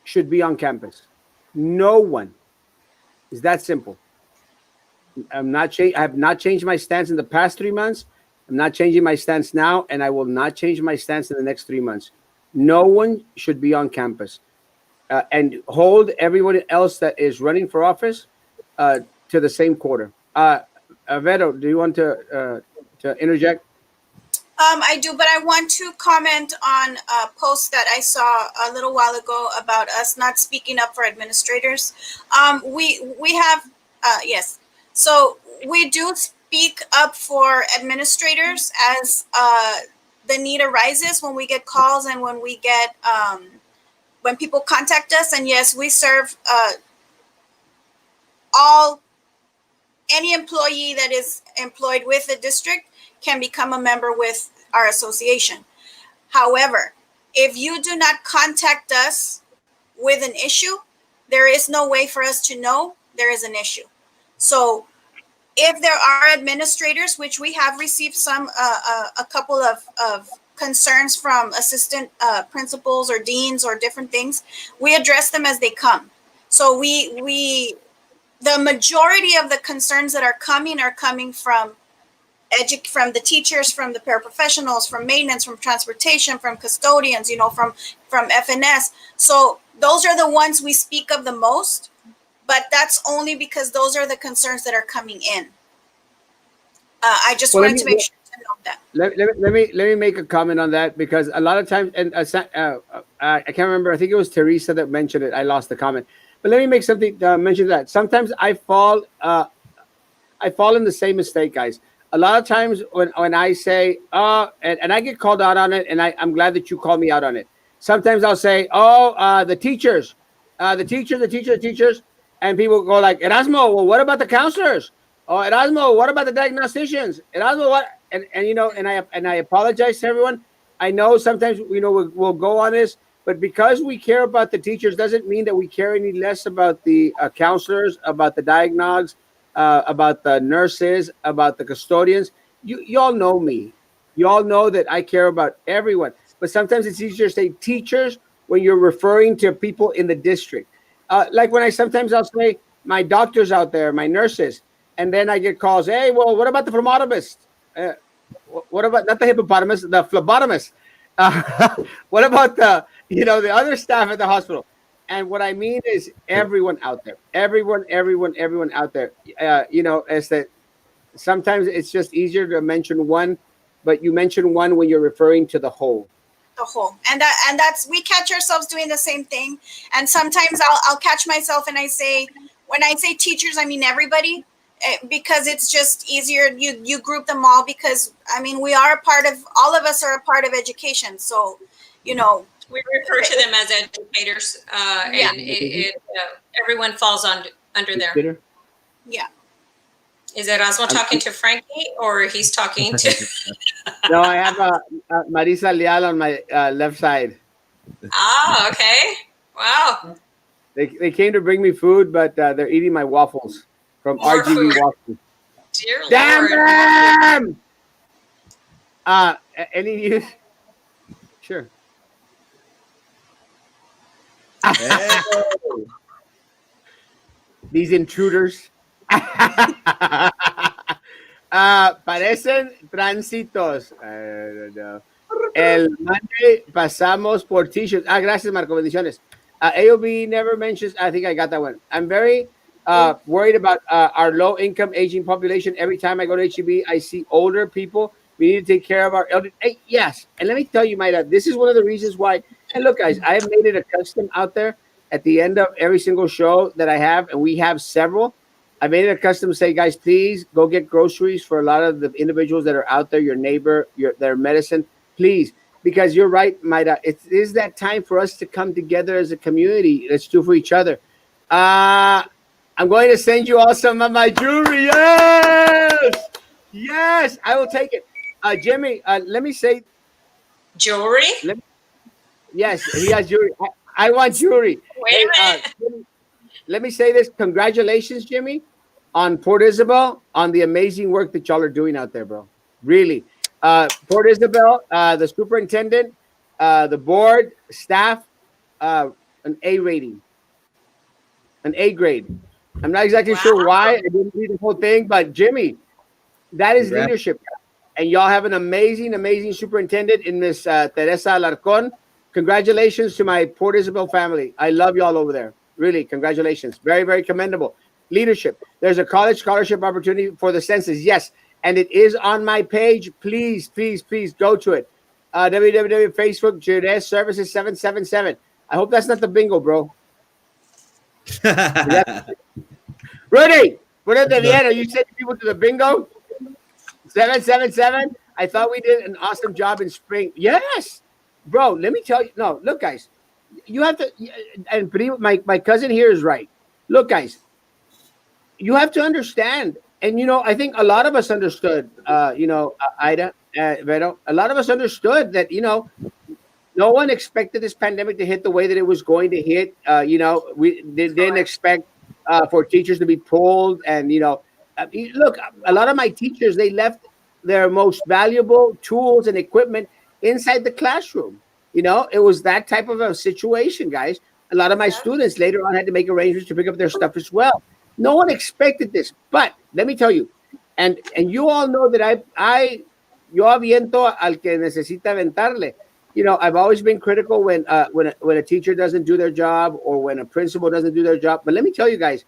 S1: should be on campus. No one. It's that simple. I have not changed my stance in the past 3 months. I'm not changing my stance now, and I will not change my stance in the next 3 months. No one should be on campus. And hold everyone else that is running for office to the same quarter. Vero, do you want to interject?
S3: I do, but I want to comment on a post that I saw a little while ago about us not speaking up for administrators. We have yes, so we do speak up for administrators as the need arises when we get calls and when we get when people contact us. And yes, we serve any employee that is employed with the district can become a member with our association. However, if you do not contact us with an issue, there is no way for us to know there is an issue. So if there are administrators, which we have received a couple of concerns from assistant principals or deans or different things, we address them as they come. So the majority of the concerns that are coming from from the teachers, from the paraprofessionals, from maintenance, from transportation, from custodians, from FNS. So those are the ones we speak of the most, but that's only because those are the concerns that are coming in. I just wanted to make sure to note that.
S1: Let me make a comment on that, because a lot of times, and I can't remember. I think it was Teresa that mentioned it. I lost the comment, but let me make something mention that sometimes I fall in the same mistake, guys. A lot of times when I say and I get called out on it, and I'm glad that you called me out on it. Sometimes I'll say, the teachers, the teachers, and people go like, Erasmo, well, what about the counselors? Oh, Erasmo, what about the diagnosticians? Erasmo, what? And and I apologize to everyone. I know sometimes we'll go on this, but because we care about the teachers doesn't mean that we care any less about the counselors, about the diagnostics, about the nurses, about the custodians. You all know me. You all know that I care about everyone. But sometimes it's easier to say teachers when you're referring to people in the district. Like when sometimes I'll say my doctors out there, my nurses, and then I get calls. Hey, well, what about the phlebotomist? What about not the hippopotamus, the phlebotomist? What about the other staff at the hospital? And what I mean is everyone out there, everyone out there. Is that sometimes it's just easier to mention one, but you mention one when you're referring to the whole.
S3: The whole, and that's we catch ourselves doing the same thing. And sometimes I'll catch myself, and I say, when I say teachers, I mean everybody, because it's just easier. You group them all, because I mean all of us are a part of education. So,
S5: we refer to them as educators,
S3: Yeah.
S5: and everyone falls under there.
S3: Yeah.
S5: Is Erasmo talking to Frankie, or he's talking to?
S1: No, I have Marisa Leal on my left side.
S5: Ah, okay. Wow.
S1: They came to bring me food, but they're eating my waffles from
S5: More
S1: RGB
S5: food.
S1: Waffles.
S5: Dear
S1: Damn
S5: Lord.
S1: them! Any news? Sure.
S2: Hey.
S1: These intruders. Parecen tránsitos. I don't know. El Monday pasamos por t-shirts. Gracias, Marco. Bendiciones. AOB never mentions. I think I got that one. I'm very worried about our low-income aging population. Every time I go to HEB, I see older people. We need to take care of our elderly. Hey, yes. And let me tell you, Maida, this is one of the reasons why. And look, guys, I have made it a custom out there at the end of every single show that I have, and we have several. I made it a custom to say, guys, please go get groceries for a lot of the individuals that are out there, your neighbor, their medicine, please. Because you're right, Maida. It is that time for us to come together as a community. Let's do for each other. I'm going to send you all some of my jewelry. Yes! Yes, I will take it. Jimmy, let me say.
S5: Jewelry?
S1: Yes, he has jewelry. I want jewelry.
S5: Wait a minute.
S1: Jimmy, let me say this. Congratulations, Jimmy, on Port Isabel, on the amazing work that y'all are doing out there, bro. Really. Port Isabel, the superintendent, the board, staff, an A rating, an A grade. I'm not exactly sure why. I didn't read the whole thing, but Jimmy, that is leadership. And y'all have an amazing, amazing superintendent in Miss Teresa Alarcon. Congratulations to my Port Isabel family. I love y'all over there. Really, congratulations. Very, very commendable. Leadership. There's a college scholarship opportunity for the census. Yes. And it is on my page. Please, please, please go to it. www.facebook, Judes Services 777. I hope that's not the bingo, bro. Rudy, put it at the end. Are you sending people to the bingo? 777. I thought we did an awesome job in spring. Yes, bro. Let me tell you. No, look, guys. You have to. And my cousin here is right. Look, guys. You have to understand. And I think a lot of us understood. Ida, Vero. A lot of us understood that. No one expected this pandemic to hit the way that it was going to hit. We didn't expect for teachers to be pulled, and look, a lot of my teachers, they left their most valuable tools and equipment inside the classroom. It was that type of a situation, guys. A lot of my
S3: Yeah.
S1: students later on had to make arrangements to pick up their stuff as well. No one expected this, but let me tell you, and you all know that yo aviento al que necesita aventarle. I've always been critical when a teacher doesn't do their job or when a principal doesn't do their job. But let me tell you guys,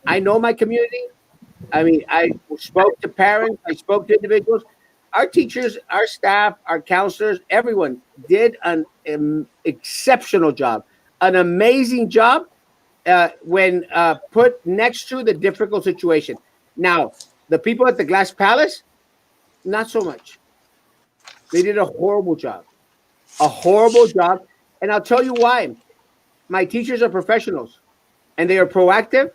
S1: I know my community. I mean, I spoke to parents, I spoke to individuals. Our teachers, our staff, our counselors, everyone did an exceptional job, an amazing job when put next to the difficult situation. Now, the people at the Glass Palace, not so much. They did a horrible job, a horrible job. And I'll tell you why. My teachers are professionals and they are proactive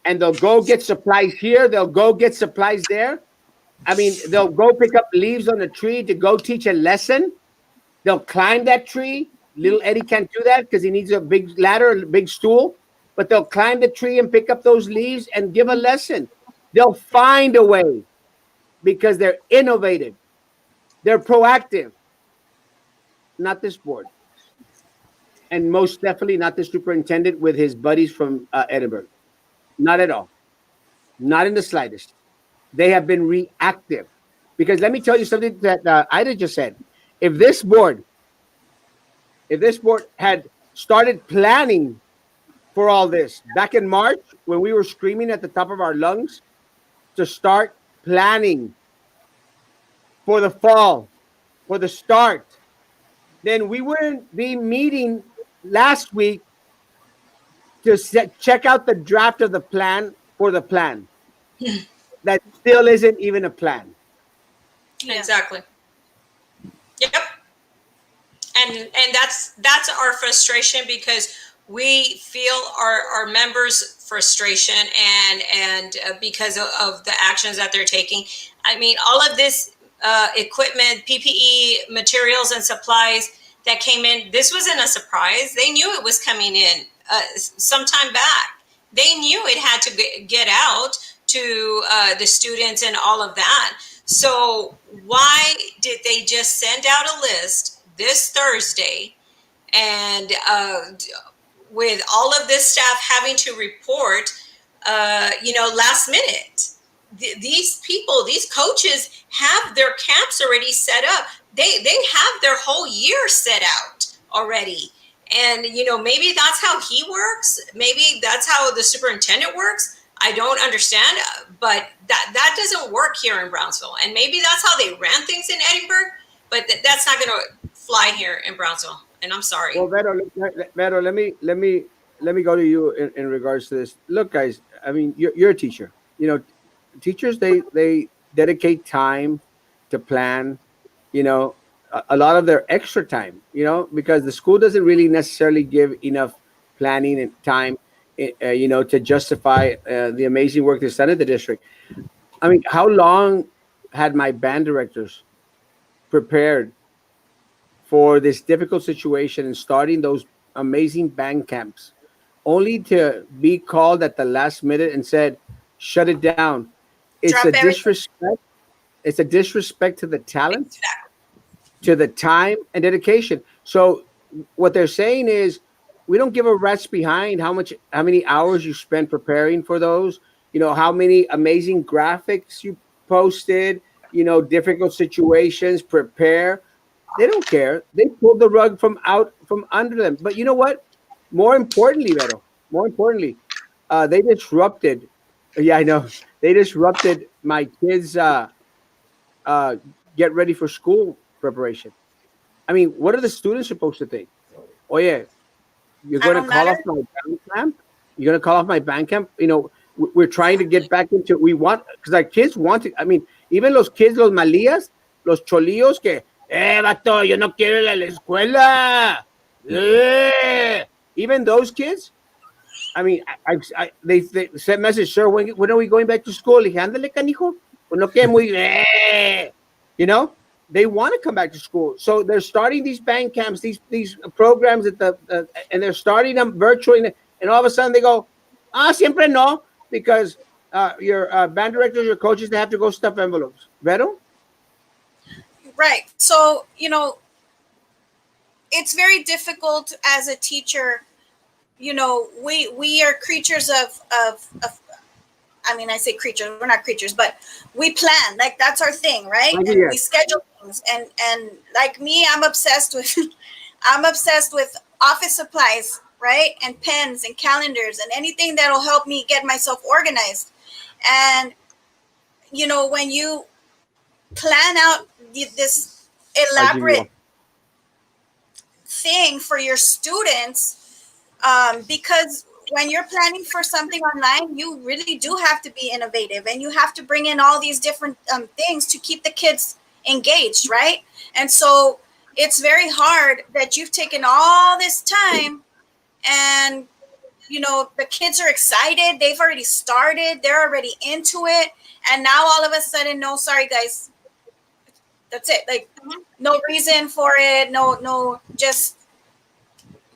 S1: and they'll go get supplies here, they'll go get supplies there. I mean, they'll go pick up leaves on a tree to go teach a lesson. They'll climb that tree. Little Eddie can't do that because he needs a big ladder, a big stool. But they'll climb the tree and pick up those leaves and give a lesson. They'll find a way because they're innovative. They're proactive. Not this board. And most definitely not the superintendent with his buddies from Edinburgh. Not at all. Not in the slightest. They have been reactive. Because let me tell you something that Ida just said. If this board had started planning for all this back in March when we were screaming at the top of our lungs to start planning for the fall, for the start, then we wouldn't be meeting last week to check out the draft of the plan for the plan. That still isn't even a plan.
S3: Yeah.
S5: Exactly. Yep. And that's our frustration because we feel our members' frustration and because of the actions that they're taking. I mean, all of this equipment, PPE, materials, and supplies that came in, this wasn't a surprise. They knew it was coming in some time back. They knew it had to get out to the students and all of that. So why did they just send out a list this Thursday and with all of this staff having to report, last minute? These people, these coaches have their camps already set up. They have their whole year set out already. And, maybe that's how he works. Maybe that's how the superintendent works. I don't understand, but that doesn't work here in Brownsville. And maybe that's how they ran things in Edinburgh, but that's not going to fly here in Brownsville. And I'm sorry.
S1: Well, Vero, let me go to you in regards to this. Look, guys, I mean, you're a teacher. Teachers, they dedicate time to plan, a lot of their extra time, because the school doesn't really necessarily give enough planning and time, to justify the amazing work that's done at the district. I mean, how long had my band directors prepared for this difficult situation and starting those amazing band camps, only to be called at the last minute and said, shut it down. It's a disrespect. It's a disrespect to the talent,
S5: Exactly.
S1: to the time and dedication. So what they're saying is, we don't give a rat's behind how many hours you spent preparing for those, how many amazing graphics you posted, difficult situations, prepare. They don't care. They pulled the rug from under them. But you know what? More importantly, Vero, they disrupted. Yeah, I know. They disrupted my kids' get ready for school preparation. I mean, what are the students supposed to think? Oh yeah, you're going to call off my band camp? You're going to call off my band camp? We're trying to get back into. We want, because our kids want to. I mean, even los kids, los malías, los cholillos que, vato, yo no quiero ir a la escuela. Even those kids. I mean, they sent message, sir, when are we going back to school? Le dije, ándale, canijo. Pues no quede muy, they want to come back to school. So they're starting these band camps, these programs and they're starting them virtually. And all of a sudden they go, siempre no, because your band directors, your coaches, they have to go stuff envelopes. Vero?
S3: Right. So, it's very difficult as a teacher. We are creatures of I mean, I say creatures, we're not creatures, but we plan. Like, that's our thing, right?
S1: Okay,
S3: And
S1: yes.
S3: we schedule things. And like me, I'm obsessed with I'm obsessed with office supplies, right? And pens and calendars and anything that'll help me get myself organized. And when you plan out this elaborate thing for your students, because when you're planning for something online, you really do have to be innovative, and you have to bring in all these different things to keep the kids engaged, right? And so it's very hard that you've taken all this time, and the kids are excited, they've already started, they're already into it, and now all of a sudden, no, sorry guys, that's it. Like, no reason for it, no, just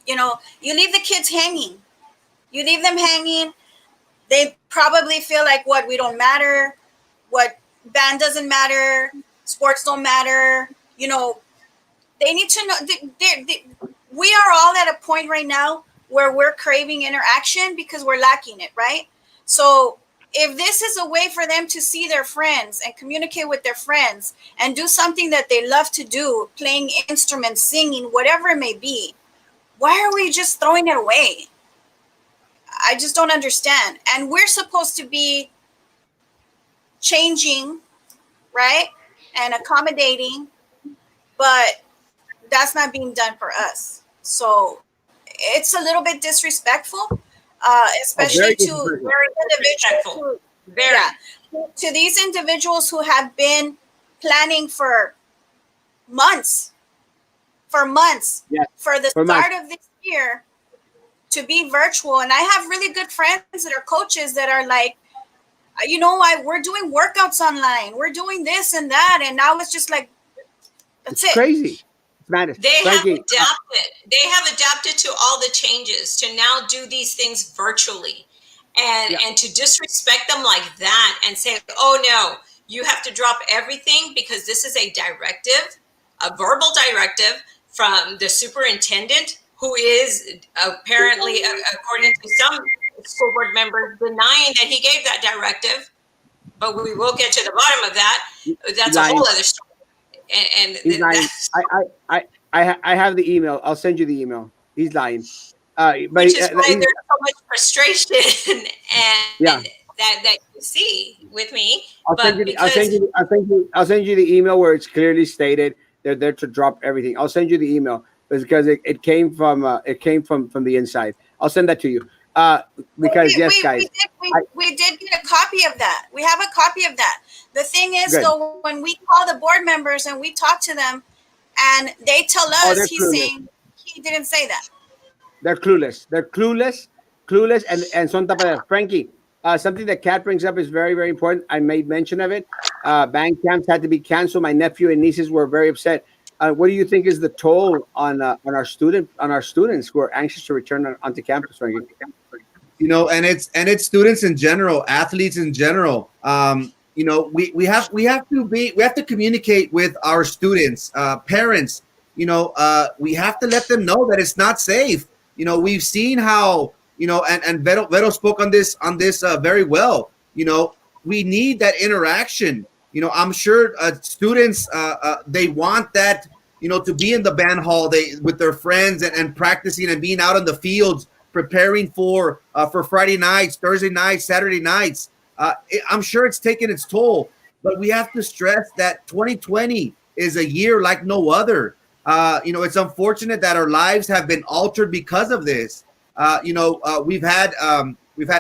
S3: you leave the kids hanging. You leave them hanging. They probably feel like, what, we don't matter, what, band doesn't matter, sports don't matter. They need to know. We are all at a point right now where we're craving interaction because we're lacking it, right? So if this is a way for them to see their friends and communicate with their friends and do something that they love to do, playing instruments, singing, whatever it may be, why are we just throwing it away? I just don't understand. And we're supposed to be changing, right? And accommodating, but that's not being done for us. So it's a little bit disrespectful, especially to individuals. To these individuals who have been planning for months, for the start of this year, to be virtual. And I have really good friends that are coaches that are like, we're doing workouts online, we're doing this and that, and now it's just like, that's it.
S1: Crazy. Madness.
S5: They have adapted to all the changes to now do these things virtually, and to disrespect them like that and say, oh no, you have to drop everything because this is a directive, a verbal directive from the superintendent, who is apparently, according to some school board members, denying that he gave that directive. But we will get to the bottom of that. That's a whole other story. And
S1: he's lying. I have the email. I'll send you the email. He's lying. But
S5: which is why there's so much frustration and that you see with me.
S1: I'll send you the email where it's clearly stated they're there to drop everything. I'll send you the email because it came from the inside. I'll send that to you. Because guys,
S3: we did get a copy of that. We have a copy of that. The thing is, though, when we call the board members and we talk to them, and they tell us saying he didn't say that.
S1: They're clueless. And son tapaderos. Frankie, something that Kat brings up is very, very important. I made mention of it. Band camps had to be canceled. My nephew and nieces were very upset. What do you think is the toll on our students who are anxious to return onto campus, Frankie?
S2: And it's students in general, athletes in general. We have to communicate with our students, parents. We have to let them know that it's not safe. We've seen how, and Vero spoke on this very well. We need that interaction. I'm sure students they want that, to be in the band hall with their friends and practicing and being out in the fields, preparing for Friday nights, Thursday nights, Saturday nights. I'm sure it's taken its toll, but we have to stress that 2020 is a year like no other. It's unfortunate that our lives have been altered because of this. We've had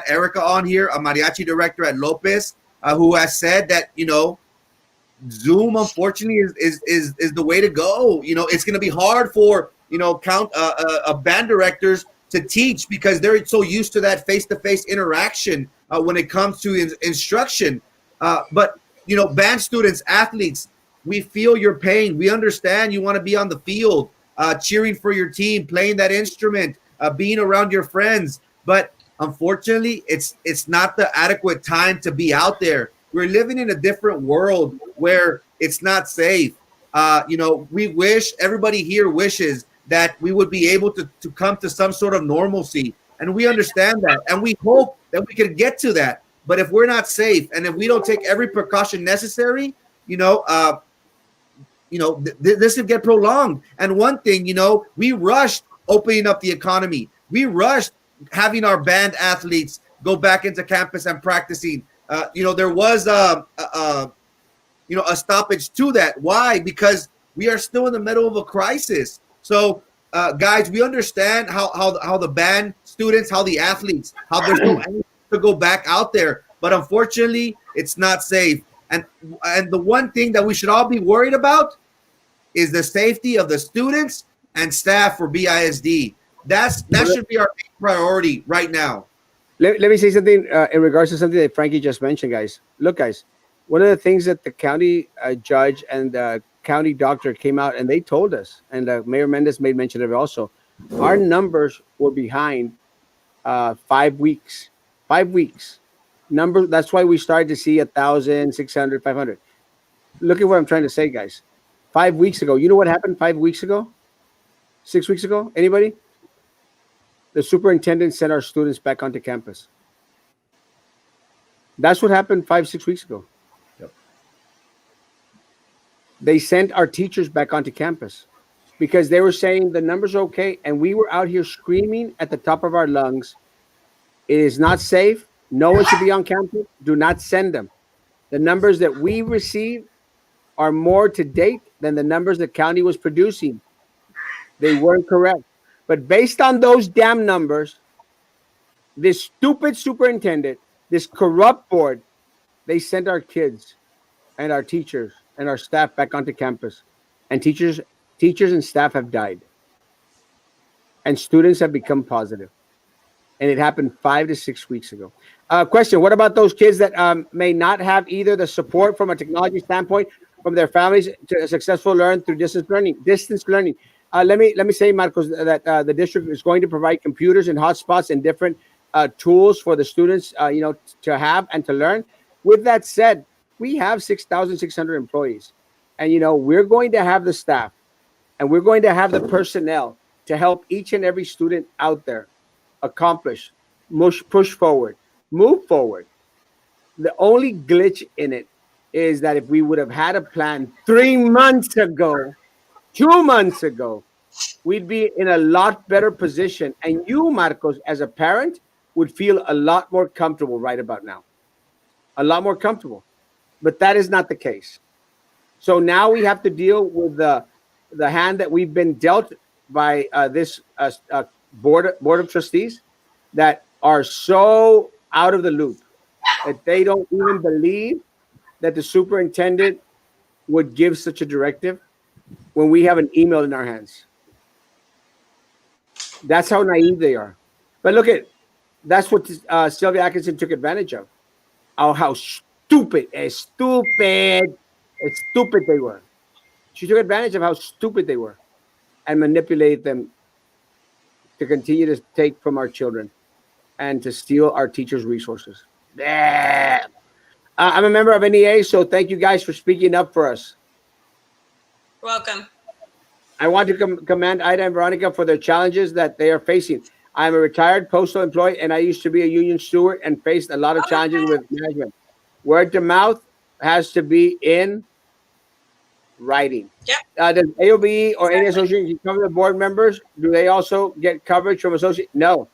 S2: Erica on here, a mariachi director at Lopez, who has said that Zoom unfortunately is the way to go. It's going to be hard for band directors to teach because they're so used to that face-to-face interaction when it comes to instruction. But band students, athletes, we feel your pain. We understand you want to be on the field, cheering for your team, playing that instrument, being around your friends. But unfortunately, it's not the adequate time to be out there. We're living in a different world where it's not safe. We wish, everybody here wishes that we would be able to come to some sort of normalcy. And we understand that. And we hope that we can get to that. But if we're not safe and if we don't take every precaution necessary, this could get prolonged. And one thing, we rushed opening up the economy. We rushed having our band athletes go back into campus and practicing. There was a stoppage to that. Why? Because we are still in the middle of a crisis. So, guys, we understand how the band students, how the athletes, how there's no energy to go back out there. But unfortunately, it's not safe. And the one thing that we should all be worried about is the safety of the students and staff for BISD. That should be our main priority right now.
S1: Let me say something in regards to something that Frankie just mentioned, guys. Look, guys, one of the things that the county judge and the county doctor came out and they told us, and Mayor Mendez made mention of it also, our numbers were behind 5 weeks. 5 weeks. That's why we started to see 1,000, 600, 500. Look at what I'm trying to say, guys. 5 weeks ago, you know what happened 5 weeks ago? 6 weeks ago? Anybody? The superintendent sent our students back onto campus. That's what happened 5, 6 weeks ago.
S2: Yep.
S1: They sent our teachers back onto campus because they were saying the numbers are okay. And we were out here screaming at the top of our lungs, it is not safe. No one should be on campus. Do not send them. The numbers that we receive are more to date than the numbers the county was producing. They weren't correct. But based on those damn numbers, this stupid superintendent, this corrupt board, they sent our kids and our teachers and our staff back onto campus. And teachers and staff have died. And students have become positive. And it happened 5 to 6 weeks ago. Question, what about those kids that may not have either the support from a technology standpoint from their families to successful learn through distance learning? Let me say, Marcos, that the district is going to provide computers and hotspots and different tools for the students, to have and to learn. With that said, we have 6,600 employees, and we're going to have the staff, and we're going to have the personnel to help each and every student out there accomplish, push forward, move forward. The only glitch in it is that if we would have had a plan 3 months ago, 2 months ago, we'd be in a lot better position. And you, Marcos, as a parent, would feel a lot more comfortable right about now. A lot more comfortable. But that is not the case. So now we have to deal with the hand that we've been dealt by this board of trustees that are so out of the loop that they don't even believe that the superintendent would give such a directive when we have an email in our hands. That's how naive they are. But look that's what Sylvia Atkinson took advantage of. How stupid they were. She took advantage of how stupid they were and manipulated them to continue to take from our children and to steal our teachers' resources. I'm a member of NEA, so thank you guys for speaking up for us.
S5: Welcome.
S1: I want to commend Ida and Veronica for their challenges that they are facing. I'm a retired postal employee, and I used to be a union steward and faced a lot of challenges with management. Word to mouth has to be in writing.
S5: Yep.
S1: Does AOB or any association cover the board members? Do they also get coverage from associate? No,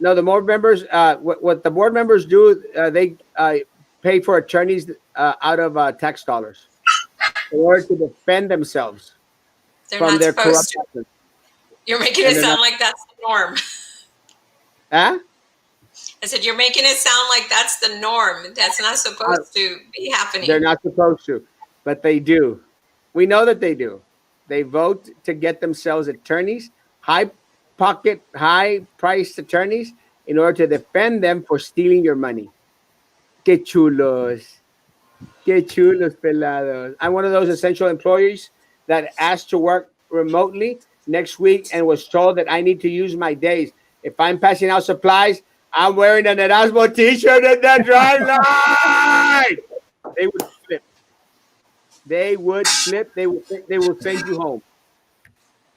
S1: the board members. What the board members do, they pay for attorneys out of tax dollars in order to defend themselves from their corruption.
S5: You're making it sound like that's the norm.
S1: Huh?
S5: I said, you're making it sound like that's the norm. That's not supposed to be happening.
S1: They're not supposed to, but they do. We know that they do. They vote to get themselves attorneys, high-priced attorneys, in order to defend them for stealing your money. Que chulos. Que chulos, pelados. I'm one of those essential employees that asked to work remotely next week and was told that I need to use my days. If I'm passing out supplies, I'm wearing an Erasmo t-shirt in the dry line. They would flip. They would flip. They will send you home.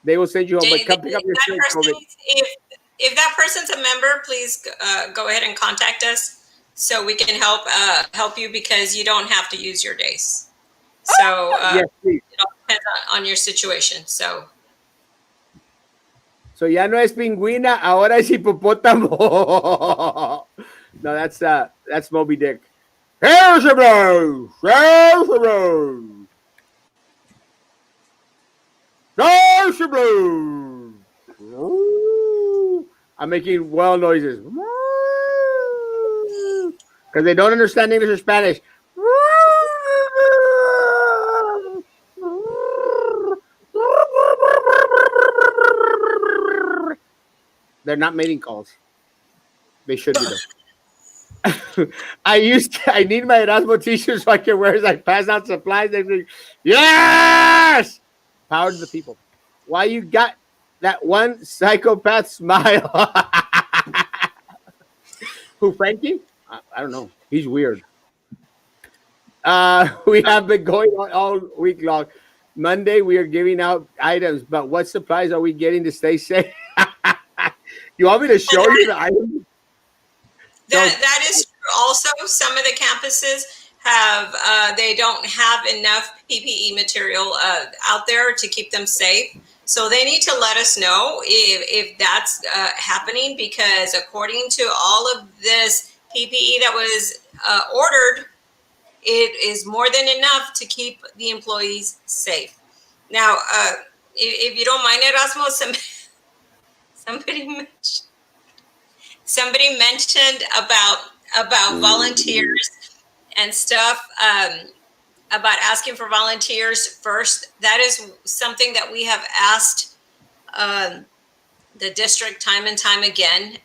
S1: They will send you home. But come pick up your
S5: That
S1: shit,
S5: person,
S1: COVID.
S5: if that person's a member, please go ahead and contact us so we can help you, because you don't have to use your days. So
S1: Yes, please.
S5: it all depends on your situation. So
S1: So ya no es pingüina, ahora es hipopótamo. No, that's Moby Dick. Here's a blow. Here's a blow. Here's a blow. I'm making well noises because they don't understand English or Spanish. They're not mating calls. They should be though. I need my Erasmo t-shirt so I can wear as I pass out supplies. They say, yes! Power to the people. Why you got that one psychopath smile? Who, Frankie? I don't know. He's weird. We have been going on all week long. Monday, we are giving out items, but what supplies are we getting to stay safe? You want me to show you the items?
S5: that is true. Also, some of the campuses have they don't have enough PPE material out there to keep them safe. So they need to let us know if that's happening, because according to all of this PPE that was ordered, it is more than enough to keep the employees safe. Now, if you don't mind, Erasmo, somebody mentioned about volunteers and stuff, about asking for volunteers first. That is something that we have asked the district time and time again.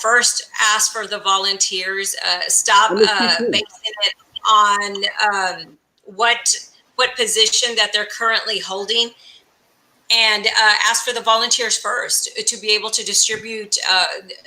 S5: First ask for the volunteers. Stop basing it on what position that they're currently holding, and ask for the volunteers first to be able to distribute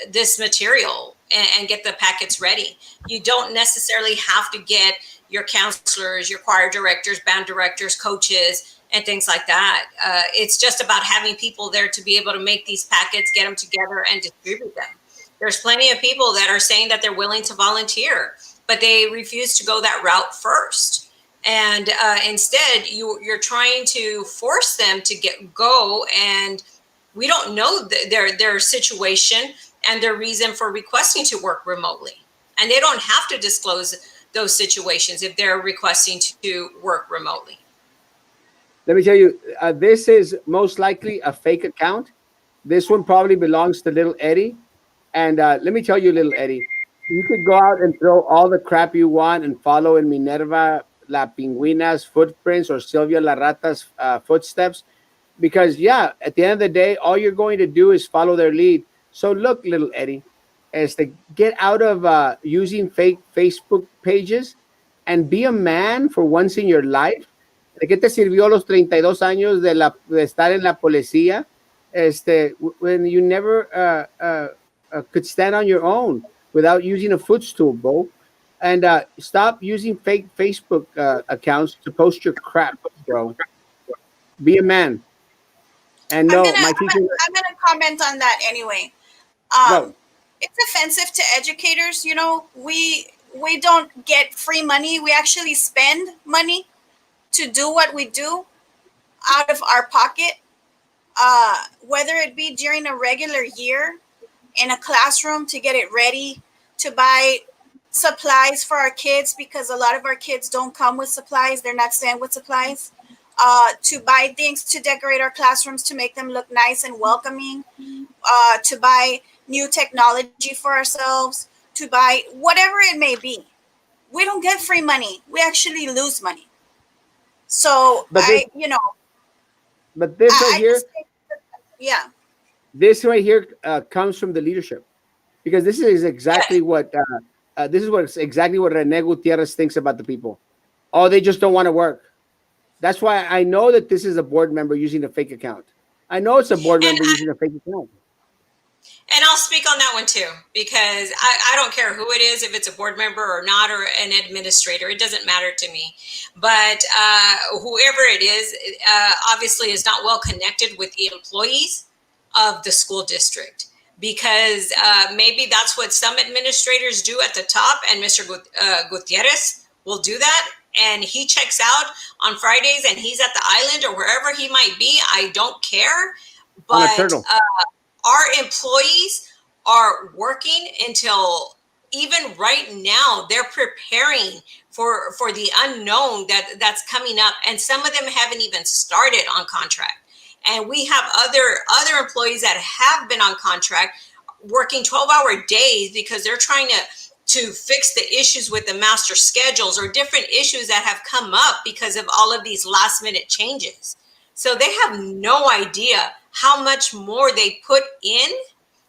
S5: this material and get the packets ready. You don't necessarily have to get your counselors, your choir directors, band directors, coaches, and things like that. It's just about having people there to be able to make these packets, get them together, and distribute them. There's plenty of people that are saying that they're willing to volunteer, but they refuse to go that route first. And instead, you're trying to force them to go, and we don't know their situation and their reason for requesting to work remotely. And they don't have to disclose those situations if they're requesting to work remotely.
S1: Let me tell you, this is most likely a fake account. This one probably belongs to little Eddie. And let me tell you, little Eddie, you could go out and throw all the crap you want and follow in Minerva La Pingüina's footprints or Sylvia La Rata's footsteps. Because, yeah, at the end of the day, all you're going to do is follow their lead. So look, little Eddie, is to get out of using fake Facebook pages and be a man for once in your life. ¿De qué te sirvió los 32 años de estar en la policía? When you never could stand on your own without using a footstool, Bo. And stop using fake Facebook accounts to post your crap, bro. Be a man. And no,
S3: I'm gonna comment on that anyway.
S1: No.
S3: It's offensive to educators. We don't get free money. We actually spend money to do what we do out of our pocket, whether it be during a regular year in a classroom to get it ready, to buy supplies for our kids, because a lot of our kids don't come with supplies. They're not sent with supplies. To buy things to decorate our classrooms to make them look nice and welcoming, to buy new technology for ourselves, to buy whatever it may be. We don't get free money. We actually lose money. So
S1: But this right here,
S3: yeah.
S1: This right here comes from the leadership, because this is exactly what exactly what Rene Gutierrez thinks about the people. Oh, they just don't want to work. That's why I know that this is a board member using a fake account. I know it's a board member using a fake account.
S5: And I'll speak on that one too, because I don't care who it is, if it's a board member or not, or an administrator, it doesn't matter to me. But whoever it is, obviously is not well connected with the employees of the school district, because maybe that's what some administrators do at the top, and Mr. Gutierrez will do that. And he checks out on Fridays and he's at the island or wherever he might be. I don't care.
S1: On a
S5: But
S1: turtle.
S5: our employees are working until, even right now, they're preparing for the unknown that's coming up, and some of them haven't even started on contract. And we have other employees that have been on contract working 12-hour days because they're trying to fix the issues with the master schedules or different issues that have come up because of all of these last minute changes. So they have no idea how much more they put in.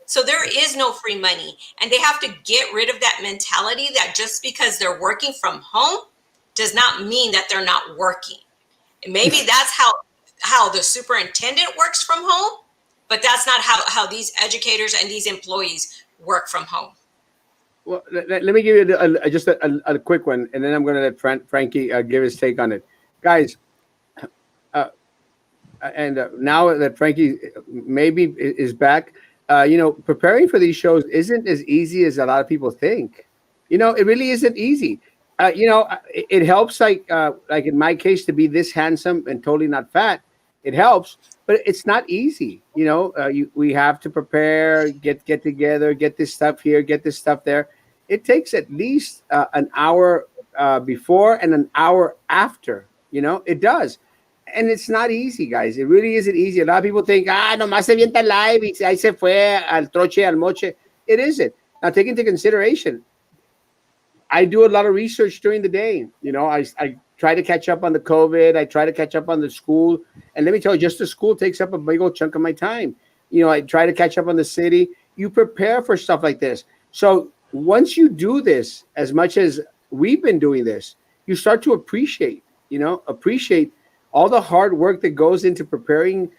S5: So there is no free money. And they have to get rid of that mentality that just because they're working from home does not mean that they're not working. And maybe that's how the superintendent works from home, but that's not how these educators and these employees work from home.
S1: Well, let me give you just a quick one, and then I'm going to let Frankie give his take on it. Guys, and now that Frankie maybe is back, preparing for these shows isn't as easy as a lot of people think. It really isn't easy. It helps, like in my case, to be this handsome and totally not fat. It helps, but it's not easy. We have to prepare, get together, get this stuff here, get this stuff there. It takes at least an hour before and an hour after. It does. And it's not easy, guys. It really isn't easy. A lot of people think, nomás se avienta live y ahí se fue al troche, al moche. It isn't. Now, take into consideration, I do a lot of research during the day. I try to catch up on the COVID. I try to catch up on the school. And let me tell you, just the school takes up a big old chunk of my time. I try to catch up on the city. You prepare for stuff like this. So once you do this, as much as we've been doing this, you start to appreciate all the hard work that goes into preparing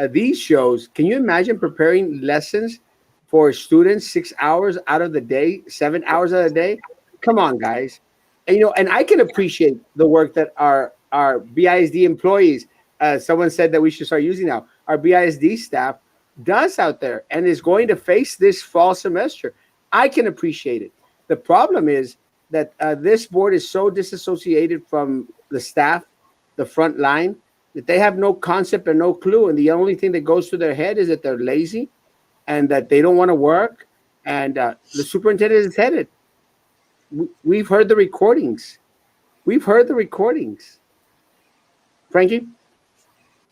S1: these shows. Can you imagine preparing lessons for students 6 hours out of the day, 7 hours out of the day? Come on, guys. And I can appreciate the work that our BISD employees, someone said that we should start using now, our BISD staff does out there and is going to face this fall semester. I can appreciate it. The problem is that this board is so disassociated from the staff, the front line, that they have no concept or no clue. And the only thing that goes through their head is that they're lazy and that they don't want to work. And the superintendent has said it. We've heard the recordings. Frankie?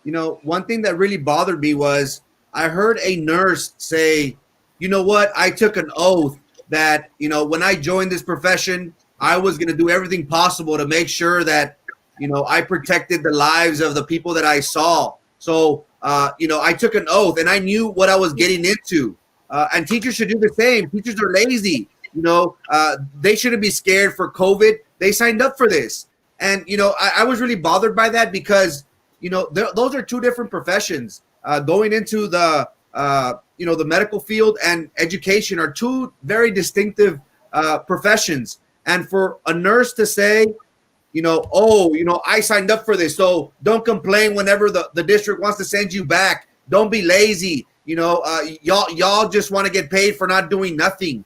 S2: One thing that really bothered me was I heard a nurse say, you know what, I took an oath that, when I joined this profession, I was going to do everything possible to make sure that, I protected the lives of the people that I saw. So, I took an oath and I knew what I was getting into. And teachers should do the same. Teachers are lazy. They shouldn't be scared for COVID. They signed up for this. And, I was really bothered by that because, those are two different professions. Going into the medical field and education are two very distinctive professions. And for a nurse to say, I signed up for this, so don't complain whenever the district wants to send you back. Don't be lazy. Y'all just want to get paid for not doing nothing.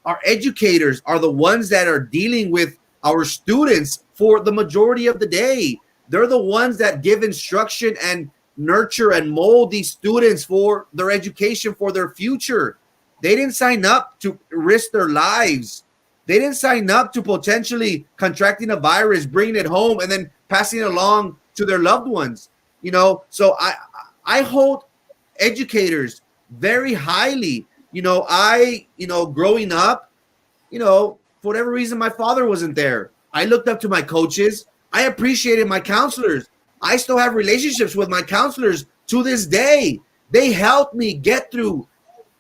S2: Our educators are the ones that are dealing with our students for the majority of the day. They're the ones that give instruction and nurture and mold these students for their education, for their future. They didn't sign up to risk their lives. They didn't sign up to potentially contracting a virus, bringing it home, and then passing it along to their loved ones. So I hold educators very highly. Growing up, for whatever reason, my father wasn't there. I looked up to my coaches. I appreciated my counselors. I still have relationships with my counselors to this day. They helped me get through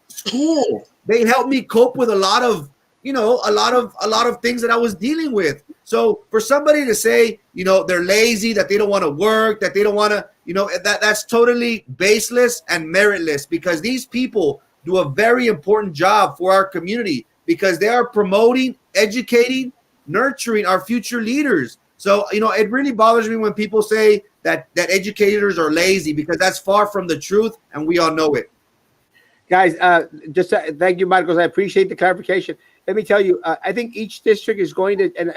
S2: school. They helped me cope with a lot of things that I was dealing with. So for somebody to say, they're lazy, that they don't want to work, that they don't want to, that's totally baseless and meritless, because these people do a very important job for our community because they are promoting, educating, nurturing our future leaders. So, it really bothers me when people say that educators are lazy because that's far from the truth, and we all know it.
S1: Guys, just thank you, Marcos. I appreciate the clarification. Let me tell you, I think each district is going to, and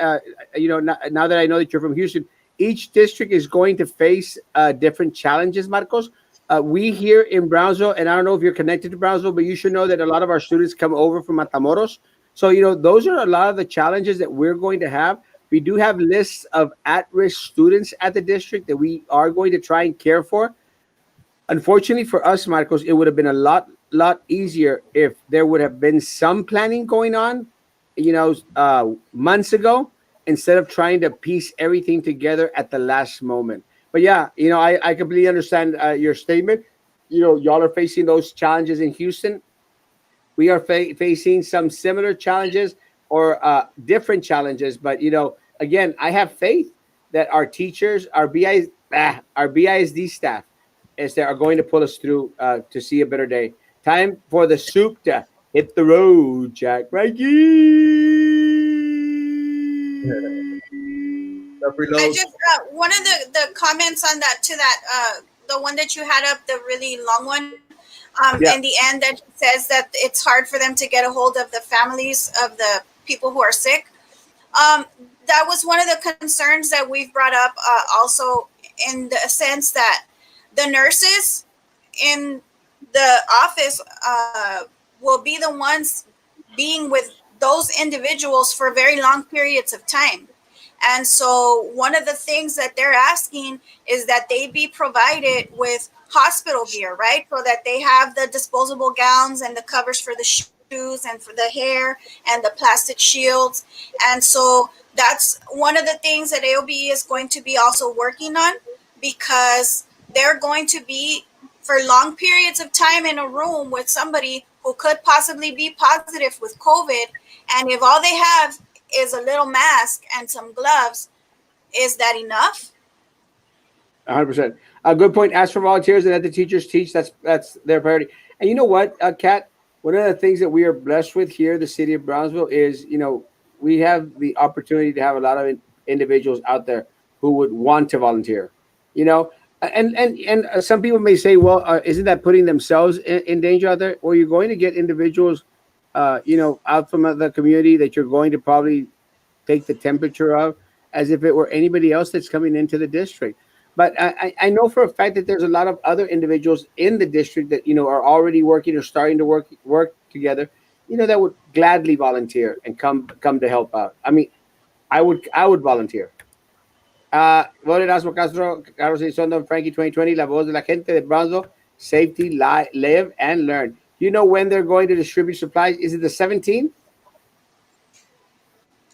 S1: now that I know that you're from Houston, each district is going to face different challenges, Marcos. We here in Brownsville, and I don't know if you're connected to Brownsville, but you should know that a lot of our students come over from Matamoros. So, those are a lot of the challenges that we're going to have. We do have lists of at-risk students at the district that we are going to try and care for. Unfortunately for us, Marcos, it would have been a lot easier if there would have been some planning going on, months ago, instead of trying to piece everything together at the last moment. But yeah, I completely understand your statement. Y'all are facing those challenges in Houston. We are facing some similar challenges or different challenges. But again, I have faith that our teachers, our BISD staff, they are going to pull us through to see a better day. Time for the soup to hit the road, Jack Mikey.
S3: I
S2: Reload.
S3: just one of the comments on that to that the one that you had up, the really long one,
S1: Yeah.
S3: in the end that says that it's hard for them to get a hold of the families of the people who are sick. That was one of the concerns that we've brought up, also in the sense that the nurses in the office will be the ones being with those individuals for very long periods of time. And so one of the things that they're asking is that they be provided with hospital gear, right? So that they have the disposable gowns and the covers for the shoes and for the hair and the plastic shields. And so that's one of the things that AOB is going to be also working on, because they're going to be for long periods of time in a room with somebody who could possibly be positive with COVID. And if all they have is a little mask and some gloves, is that enough?
S1: 100%. A good point. Ask for volunteers and let the teachers teach. That's their priority. And you know what, Kat? One of the things that we are blessed with here, the city of Brownsville, is we have the opportunity to have a lot of individuals out there who would want to volunteer. And some people may say, well, isn't that putting themselves in danger out there? Or you're going to get individuals, out from the community that you're going to probably take the temperature of as if it were anybody else that's coming into the district. But I know for a fact that there's a lot of other individuals in the district that are already working or starting to work together, that would gladly volunteer and come to help out. I mean, I would volunteer. Vote Erasmo Castro, Carlos Elizondo, Frankie 2020, La Voz de la Gente de Brownsville, safety, live, and learn. You know when they're going to distribute supplies? Is it the 17th?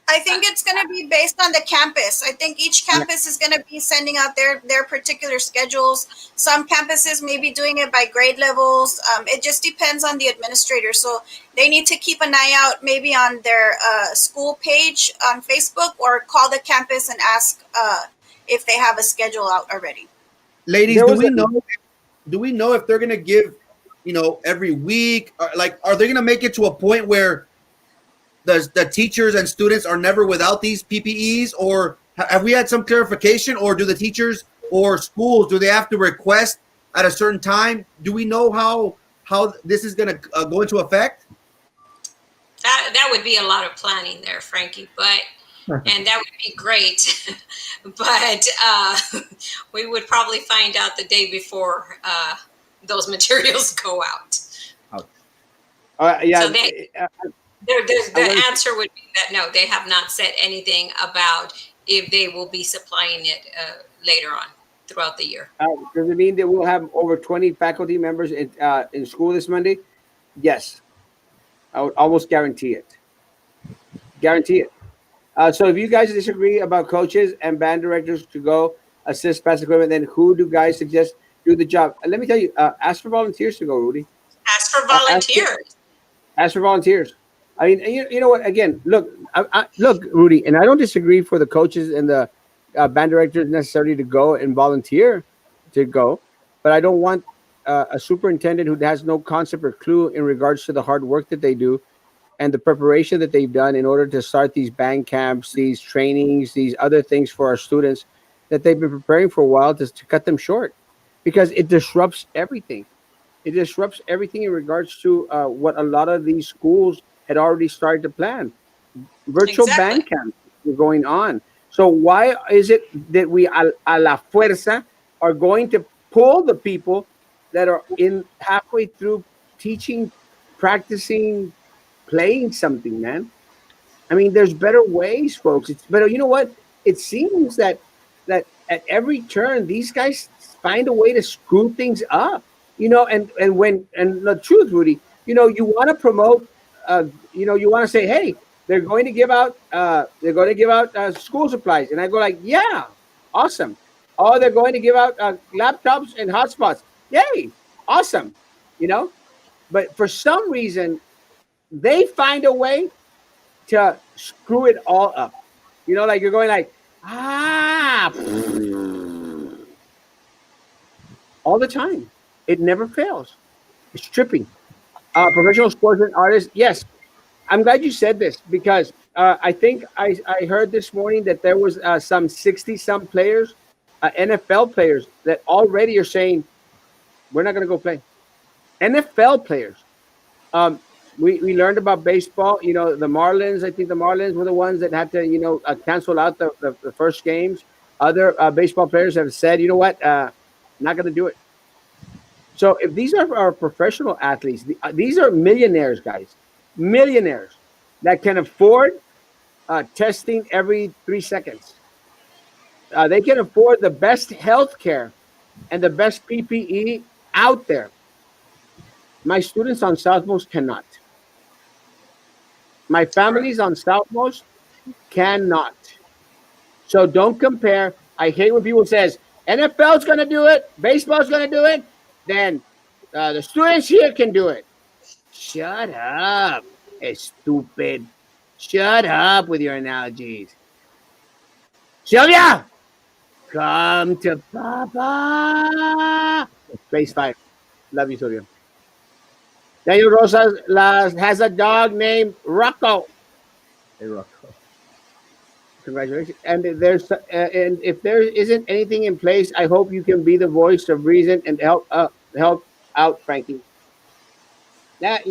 S3: I think it's going to be based on the campus. I think each campus is going to be sending out their particular schedules. Some campuses may be doing it by grade levels. It just depends on the administrator. So they need to keep an eye out maybe on their school page on Facebook, or call the campus and ask if they have a schedule out already.
S2: Ladies, do we know if they're going to give, every week? Or, are they going to make it to a point where the teachers and students are never without these PPEs? Or have we had some clarification? Or do the teachers or schools, do they have to request at a certain time? Do we know how this is going to go into effect?
S5: That would be a lot of planning there, Frankie, and that would be great. But we would probably find out the day before those materials go out.
S1: Yeah.
S5: So the answer would be that no, they have not said anything about if they will be supplying it later on throughout the year.
S1: Does it mean that we'll have over 20 faculty members in school this Monday? Yes. I would almost guarantee it. So if you guys disagree about coaches and band directors to go assist past equipment, then who do guys suggest do the job? Let me tell you, ask for volunteers to go, Rudy.
S5: Ask for volunteers.
S1: Ask for volunteers. I mean, you know what? Again, look, look, Rudy, and I don't disagree for the coaches and the band directors necessarily to go and volunteer to go, but I don't want a superintendent who has no concept or clue in regards to the hard work that they do and the preparation that they've done in order to start these band camps, these trainings, these other things for our students that they've been preparing for a while to cut them short, because it disrupts everything. It disrupts everything in regards to what a lot of these schools had already started to plan. Virtual
S5: Exactly.
S1: band camps were going on. So why is it that we a la fuerza are going to pull the people that are in halfway through teaching, practicing, playing something, man? I mean, there's better ways, folks. It's better. You know what? It seems that at every turn, these guys find a way to screw things up. And when and the truth, Rudy, you want to promote. You want to say, hey, they're going to give out school supplies, and I go like, yeah, awesome. Oh, they're going to give out laptops and hotspots. Yay, awesome. You know, but for some reason, they find a way to screw it all up. Like you're going like, all the time. It never fails. It's tripping. Professional sports and artists, yes. I'm glad you said this because I think I heard this morning that there was some 60 some players, NFL players, that already are saying, we're not going to go play. NFL players. Um, we learned about baseball. The Marlins. I think the Marlins were the ones that had to cancel out the first games. Other baseball players have said, you know what, not going to do it. So if these are our professional athletes, these are millionaires, guys, millionaires that can afford testing every 3 seconds. They can afford the best health care and the best PPE out there. My students on Southmost cannot. My families on Southmost cannot. So don't compare. I hate when people says NFL's going to do it, baseball's going to do it, then the students here can do it. Shut up, stupid. Shut up with your analogies. Sylvia, come to Papa. Space 5. Love you, Sylvia. Daniel Rosas has a dog named Rocco. Hey, Rocco. Congratulations. And if there isn't anything in place, I hope you can be the voice of reason and help out Frankie. That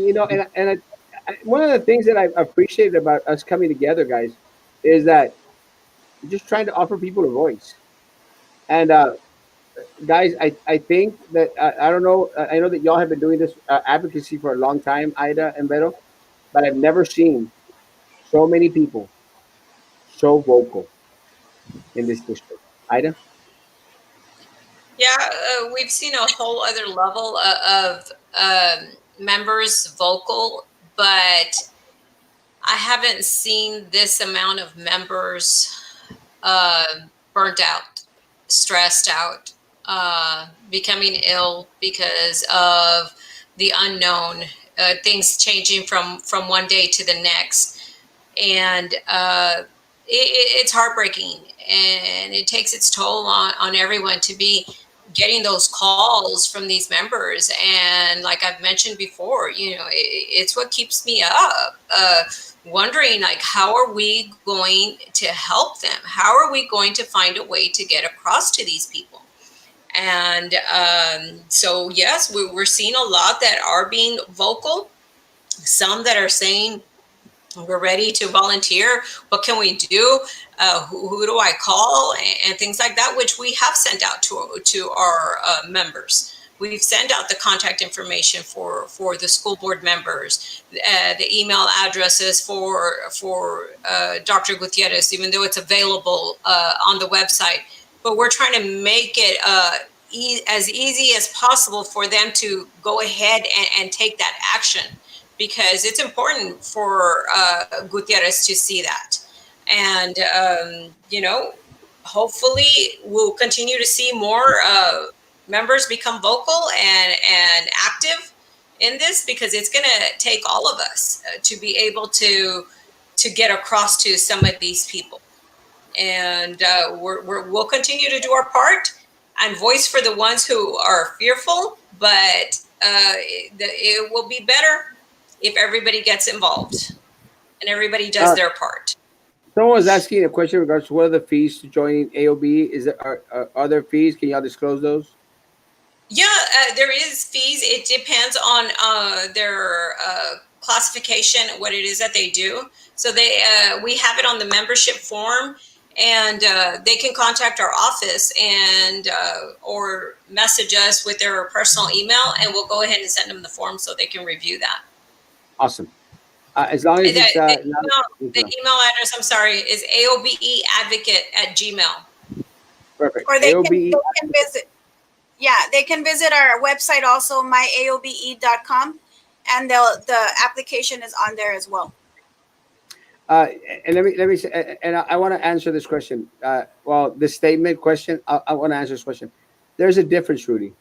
S1: one of the things that I appreciated about us coming together, guys, is that just trying to offer people a voice. And guys, I think that I don't know. I know that y'all have been doing this advocacy for a long time, Ida and Vero, but I've never seen so many people so vocal in this district. Ida.
S5: Yeah, we've seen a whole other level of members vocal, but I haven't seen this amount of members uh, burnt out, stressed out, becoming ill because of the unknown, things changing from one day to the next, and it's heartbreaking, and it takes its toll on everyone to be getting those calls from these members. And like I've mentioned before, it's what keeps me up, wondering, like, how are we going to help them? How are we going to find a way to get across to these people? And so yes, we're seeing a lot that are being vocal, some that are saying, we're ready to volunteer. What can we do? Who do I call? And things like that, which we have sent out to our members. We've sent out the contact information for the school board members, the email addresses for Dr. Gutierrez, even though it's available on the website. But we're trying to make it as easy as possible for them to go ahead and take that action, because it's important for Gutierrez to see that. And, hopefully we'll continue to see more members become vocal and active in this, because it's going to take all of us to be able to get across to some of these people. And we'll continue to do our part. and voice for the ones who are fearful, but it will be better if everybody gets involved and everybody does their part.
S1: Someone was asking a question in regards to what are the fees to joining AOB. Is there are there fees? Can y'all disclose those?
S5: Yeah, there is fees. It depends on their classification, what it is that they do. So we have it on the membership form, and they can contact our office and or message us with their personal email, and we'll go ahead and send them the form so they can review that.
S1: Awesome. As long as it's
S5: The email address, I'm sorry, is aobeadvocate@gmail.
S1: Perfect.
S3: Or they
S1: AOBE.
S3: can visit. Yeah, they can visit our website also, myaobe.com, and the application is on there as well.
S1: And let me say, and I want to answer this question. Well, the statement question. I want to answer this question. There's a difference, Rudy,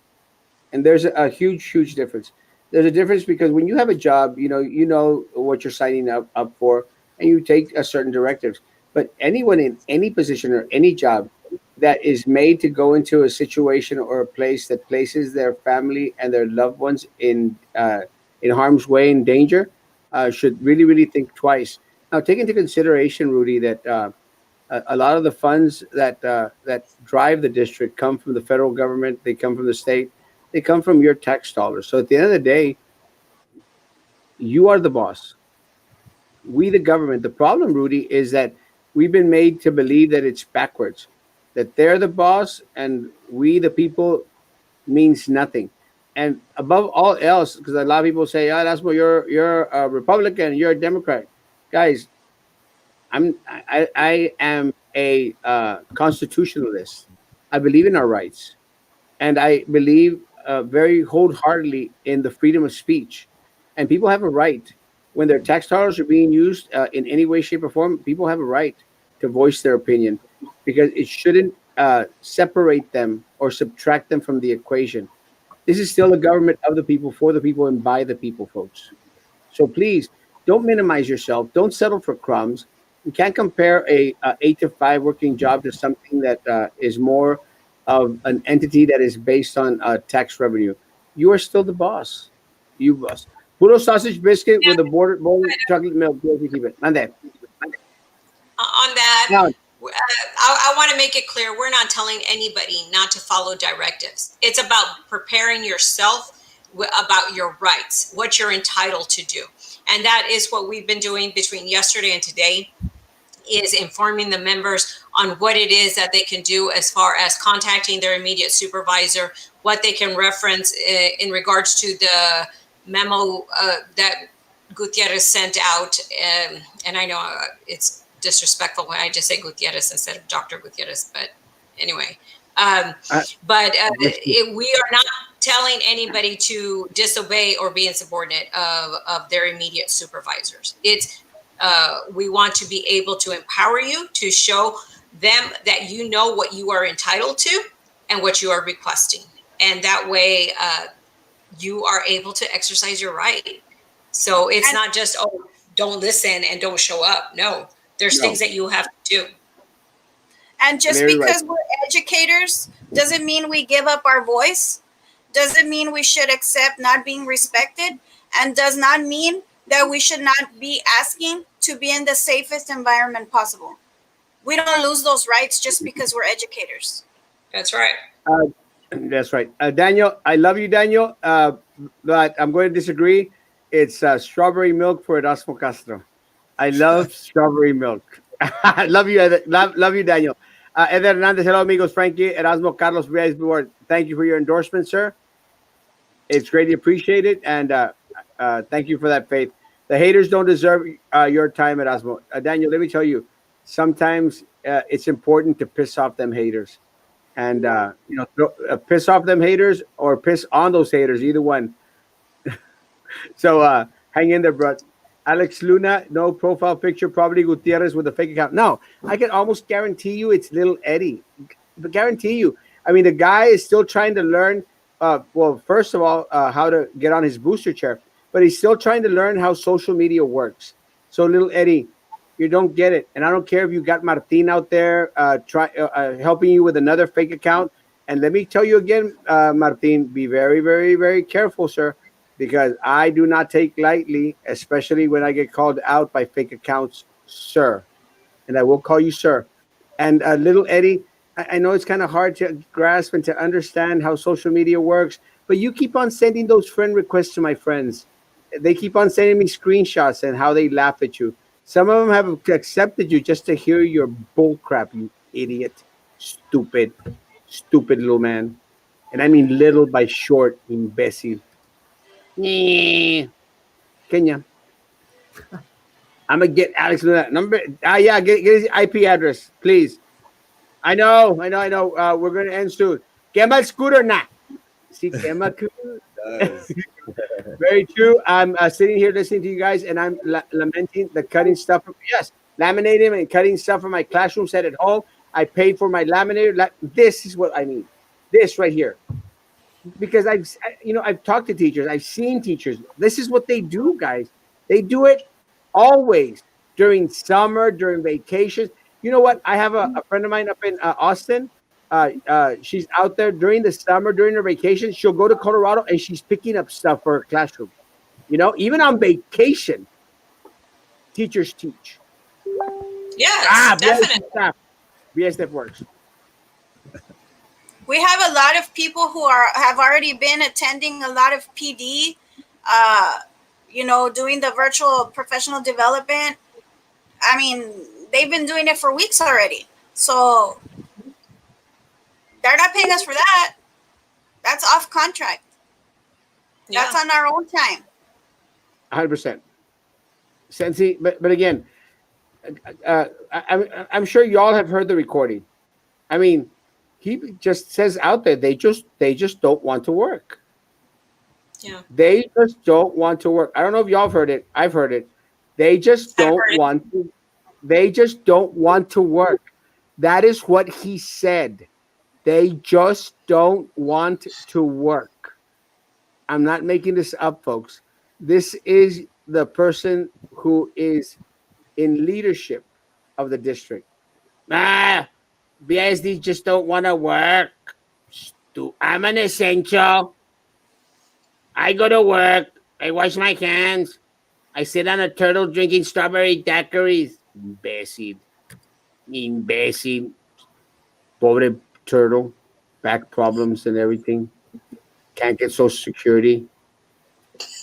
S1: and there's a huge difference. There's a difference because when you have a job, you know what you're signing up for, and you take a certain directives. But anyone in any position or any job that is made to go into a situation or a place that places their family and their loved ones in harm's way, in danger, should really think twice. Now, take into consideration, Rudy, that a lot of the funds that drive the district come from the federal government. They come from the state. They come from your tax dollars. So at the end of the day, you are the boss. We, the government. The problem, Rudy, is that we've been made to believe that it's backwards, that they're the boss and we, the people, means nothing. And above all else, because a lot of people say, "Oh, that's what you're a Republican, you're a Democrat." Guys, I am a constitutionalist. I believe in our rights, and I believe very wholeheartedly in the freedom of speech. And people have a right when their tax dollars are being used in any way, shape, or form. People have a right to voice their opinion because it shouldn't separate them or subtract them from the equation. This is still a government of the people, for the people, and by the people, folks. So please don't minimize yourself. Don't settle for crumbs. You can't compare a 8 to 5 working job to something that is more of an entity that is based on tax revenue. You are still the boss. You boss. Puro sausage biscuit with a border chocolate milk. Yes, you keep it. And then
S5: On that,
S1: now,
S5: I want to make it clear, we're not telling anybody not to follow directives. It's about preparing yourself about your rights, what you're entitled to do. And that is what we've been doing between yesterday and today, is informing the members on what it is that they can do as far as contacting their immediate supervisor, what they can reference in regards to the memo that Gutierrez sent out. And I know it's disrespectful when I just say Gutierrez instead of Dr. Gutierrez, but anyway. We are not telling anybody to disobey or be insubordinate of their immediate supervisors. It's we want to be able to empower you to show them that you know what you are entitled to and what you are requesting. And that way you are able to exercise your right. So it's not just, oh, don't listen and don't show up. No, there's things that you have to do.
S3: And just because we're educators doesn't mean we give up our voice, doesn't mean we should accept not being respected, and does not mean that we should not be asking to be in the safest environment possible. We don't lose those rights just because we're educators.
S5: That's right.
S1: That's right. Daniel, I love you, Daniel, but I'm going to disagree. It's strawberry milk for Erasmo Castro. I love strawberry milk. love you, love you, Daniel. Eder Hernandez, hello, amigos. Frankie, Erasmo, Carlos Riaz, thank you for your endorsement, sir. It's greatly appreciated, and thank you for that faith. The haters don't deserve your time, Erasmo. Daniel, let me tell you, sometimes it's important to piss off them haters. And piss off them haters or piss on those haters, either one. So hang in there, bro. Alex Luna, no profile picture, probably Gutierrez with a fake account. No, I can almost guarantee you it's little Eddie. But guarantee you. I mean, the guy is still trying to learn. Well, first of all, how to get on his booster chair, but he's still trying to learn how social media works. So, little Eddie, you don't get it, and I don't care if you got Martin out there helping you with another fake account. And let me tell you again, Martin, be very, very, very careful, sir, because I do not take lightly, especially when I get called out by fake accounts, sir. And I will call you sir. And little Eddie, I know it's kind of hard to grasp and to understand how social media works, but you keep on sending those friend requests to my friends. They keep on sending me screenshots and how they laugh at you. Some of them have accepted you just to hear your bull crap, you idiot. Stupid, stupid little man. And I mean little by short, imbecile. Yeah. Kenya. I'm gonna get Alex with that number. Yeah, get his IP address, please. I know. We're gonna end soon. Quema el scooter na. See, quema.
S2: Does.
S1: Very true. I'm sitting here listening to you guys, and I'm lamenting the cutting stuff. Yes, laminating and cutting stuff from my classroom set at home. I paid for my laminator. This is what I need. This right here, because I've talked to teachers. I've seen teachers. This is what they do, guys. They do it always during summer, during vacations. You know what? I have a friend of mine up in Austin. She's out there during the summer, during her vacation. She'll go to Colorado and she's picking up stuff for her classroom. Even on vacation, teachers teach.
S5: Yes, definitely.
S1: BSF works.
S3: We have a lot of people who have already been attending a lot of PD, doing the virtual professional development. I mean, they've been doing it for weeks already. So they're not paying us for that. That's off contract.
S5: Yeah.
S3: That's on our own time.
S1: 100%. Sensi, but again, I'm sure y'all have heard the recording. I mean, he just says out there they just don't want to work.
S5: Yeah.
S1: They just don't want to work. I don't know if y'all have heard it. I've heard it. They just don't want to. They just don't want to work. That is what he said. They just don't want to work. I'm not making this up, folks. This is the person who is in leadership of the district. BISD just don't want to work. I'm an essential. I go to work. I wash my hands. I sit on a turtle drinking strawberry daiquiris. Imbécil. Imbécil. Pobre turtle. Back problems and everything. Can't get Social Security.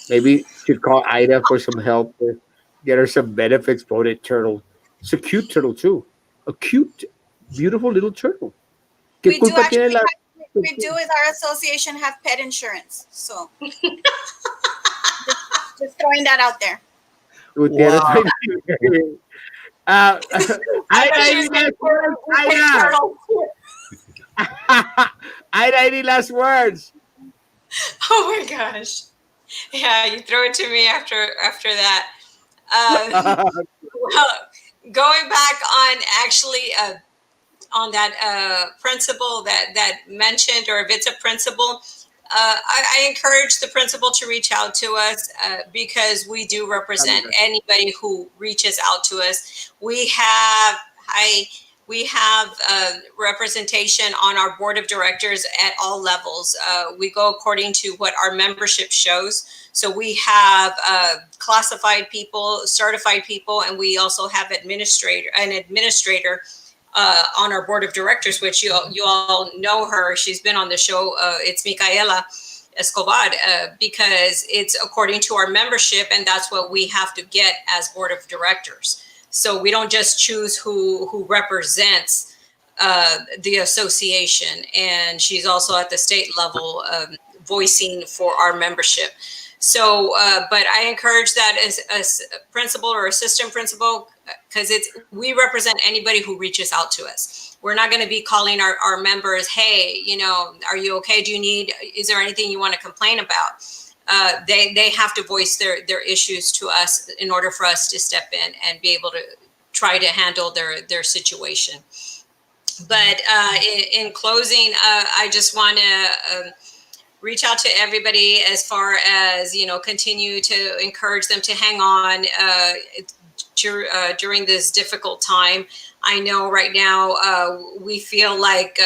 S1: Maybe should call Ida for some help. Get her some benefits. Pobre turtle. It's a cute turtle, too. A cute, beautiful little turtle. ¿Qué
S3: We do
S1: culpa tiene
S3: actually
S1: la...
S3: we do with our association have pet insurance. So just throwing that out there.
S1: Gutierrez?
S2: Wow.
S1: Ida, any last words?
S5: Oh my gosh. Yeah, you throw it to me after that. Well, going back on actually on that principal that mentioned, or if it's a principal, I encourage the principal to reach out to us because we do represent anybody who reaches out to us. We have representation on our board of directors at all levels. We go according to what our membership shows. So we have classified people, certified people, and we also have an administrator on our board of directors, which you all know her. She's been on the show. It's Micaela Escobar, because it's according to our membership, and that's what we have to get as board of directors. So we don't just choose who represents the association, and she's also at the state level voicing for our membership. So, but I encourage that as a principal or assistant principal, because we represent anybody who reaches out to us. We're not going to be calling our members, hey, are you okay? Is there anything you want to complain about? They have to voice their issues to us in order for us to step in and be able to try to handle their situation. But in closing, I just want to reach out to everybody as far as, continue to encourage them to hang on during this difficult time. I know right now we feel like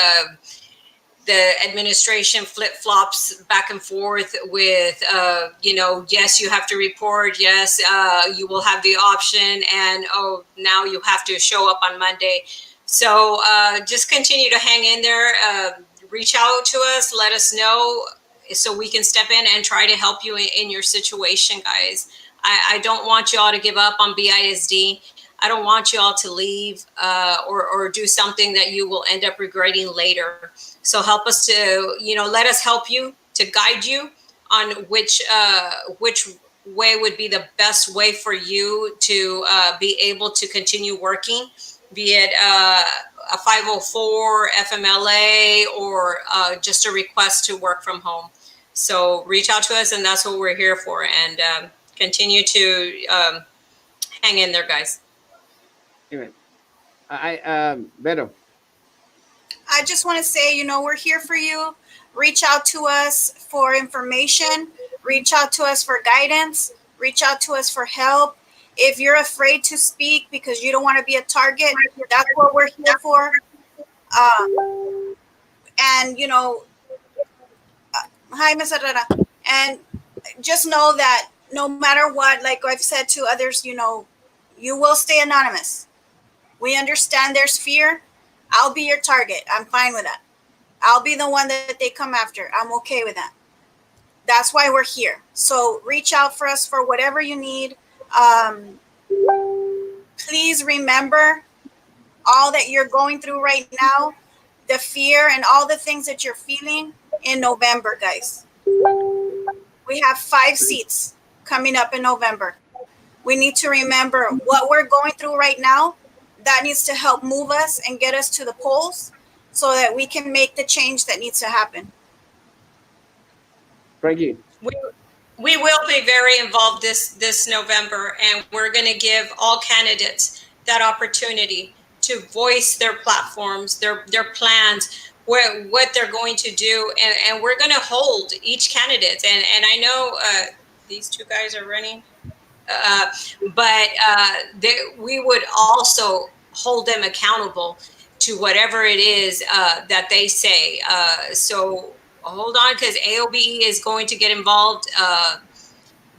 S5: the administration flip flops back and forth with, yes, you have to report. Yes, you will have the option. And, oh, now you have to show up on Monday. So just continue to hang in there. Reach out to us. Let us know so we can step in and try to help you in your situation, guys. I don't want you all to give up on BISD. I don't want you all to leave or do something that you will end up regretting later. So help us to, let us help you to guide you on which way would be the best way for you to be able to continue working, be it a 504, FMLA, or just a request to work from home. So reach out to us, and that's what we're here for. And continue to hang in there, guys.
S1: Amen. Beto.
S3: I just want to say, we're here for you. Reach out to us for information. Reach out to us for guidance. Reach out to us for help. If you're afraid to speak because you don't want to be a target, that's what we're here for. And, hi, Ms. Herrera. And just know that no matter what, like I've said to others, you will stay anonymous. We understand there's fear. I'll be your target. I'm fine with that. I'll be the one that they come after. I'm okay with that. That's why we're here. So reach out for us for whatever you need. Please remember all that you're going through right now, the fear and all the things that you're feeling in November, guys. We have 5 seats coming up in November. We need to remember what we're going through right now. That needs to help move us and get us to the polls so that we can make the change that needs to happen.
S1: Frankie.
S5: We will be very involved this November, and we're going to give all candidates that opportunity to voice their platforms, their plans, what they're going to do, and we're going to hold each candidate. And I know these 2 guys are running. But we would also hold them accountable to whatever it is that they say. So hold on, because AOBE is going to get involved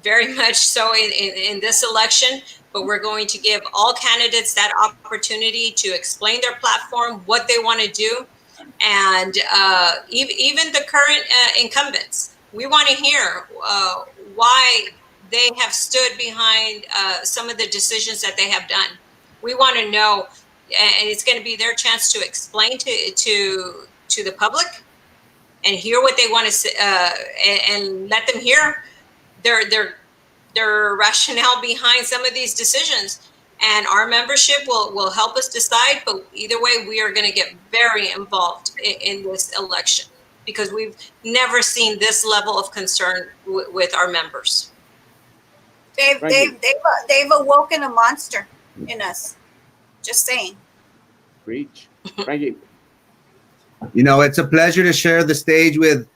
S5: very much so in this election. But we're going to give all candidates that opportunity to explain their platform, what they want to do, and even the current incumbents. We want to hear why they have stood behind some of the decisions that they have done. We want to know, and it's going to be their chance to explain to the public and hear what they want to say, and let them hear their rationale behind some of these decisions. And our membership will help us decide. But either way, we are going to get very involved in this election because we've never seen this level of concern with our members.
S3: They've awoken a monster in us. Just saying.
S1: Preach. Frankie.
S2: It's a pleasure to share the stage with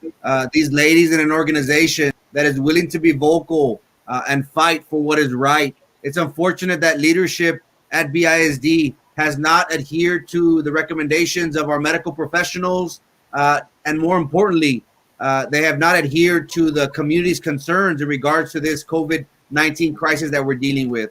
S2: these ladies in an organization that is willing to be vocal and fight for what is right. It's unfortunate that leadership at BISD has not adhered to the recommendations of our medical professionals, and more importantly, they have not adhered to the community's concerns in regards to this COVID-19 crisis that we're dealing with.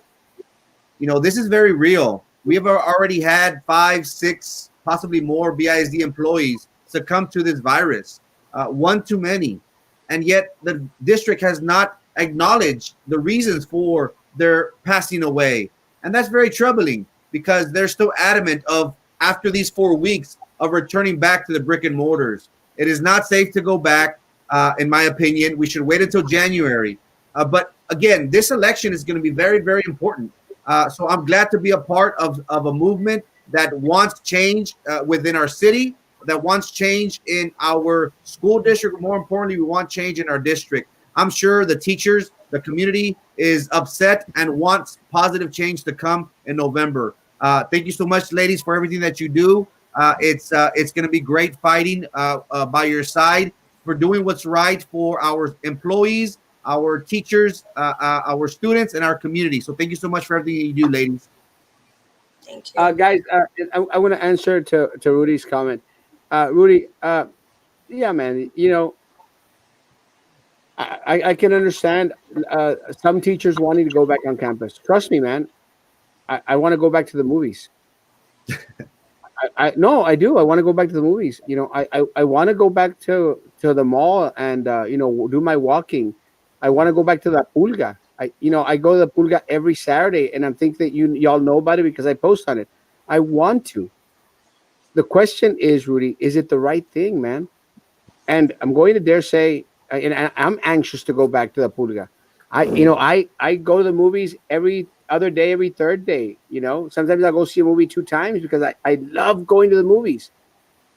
S2: This is very real. We have already had 5, 6, possibly more BISD employees succumb to this virus, one too many. And yet the district has not acknowledged the reasons for their passing away. And that's very troubling because they're still adamant of, after these 4 weeks, of returning back to the brick and mortars. It is not safe to go back, in my opinion. We should wait until January. But again, this election is going to be very, very important. So I'm glad to be a part of a movement that wants change within our city, that wants change in our school district. More importantly, we want change in our district. I'm sure the teachers, the community is upset and wants positive change to come in November. Thank you so much, ladies, for everything that you do. It's going to be great fighting by your side for doing what's right for our employees, our teachers, our students, and our community. So thank you so much for everything you do, ladies.
S5: Thank you.
S1: Guys, I want to answer to Rudy's comment. Rudy, Yeah, man. I can understand some teachers wanting to go back on campus. Trust me, man. I want to go back to the movies. I no, I do. I want to go back to the movies. I want to go back to the mall and do my walking. I want to go back to the pulga. I go to the pulga every Saturday, and I think that y'all know about it because I post on it. I want to. The question is, Rudy, is it the right thing, man? And I'm going to dare say, and I'm anxious to go back to the pulga. I go to the movies every other day, every third day. Sometimes I go see a movie two times because I love going to the movies.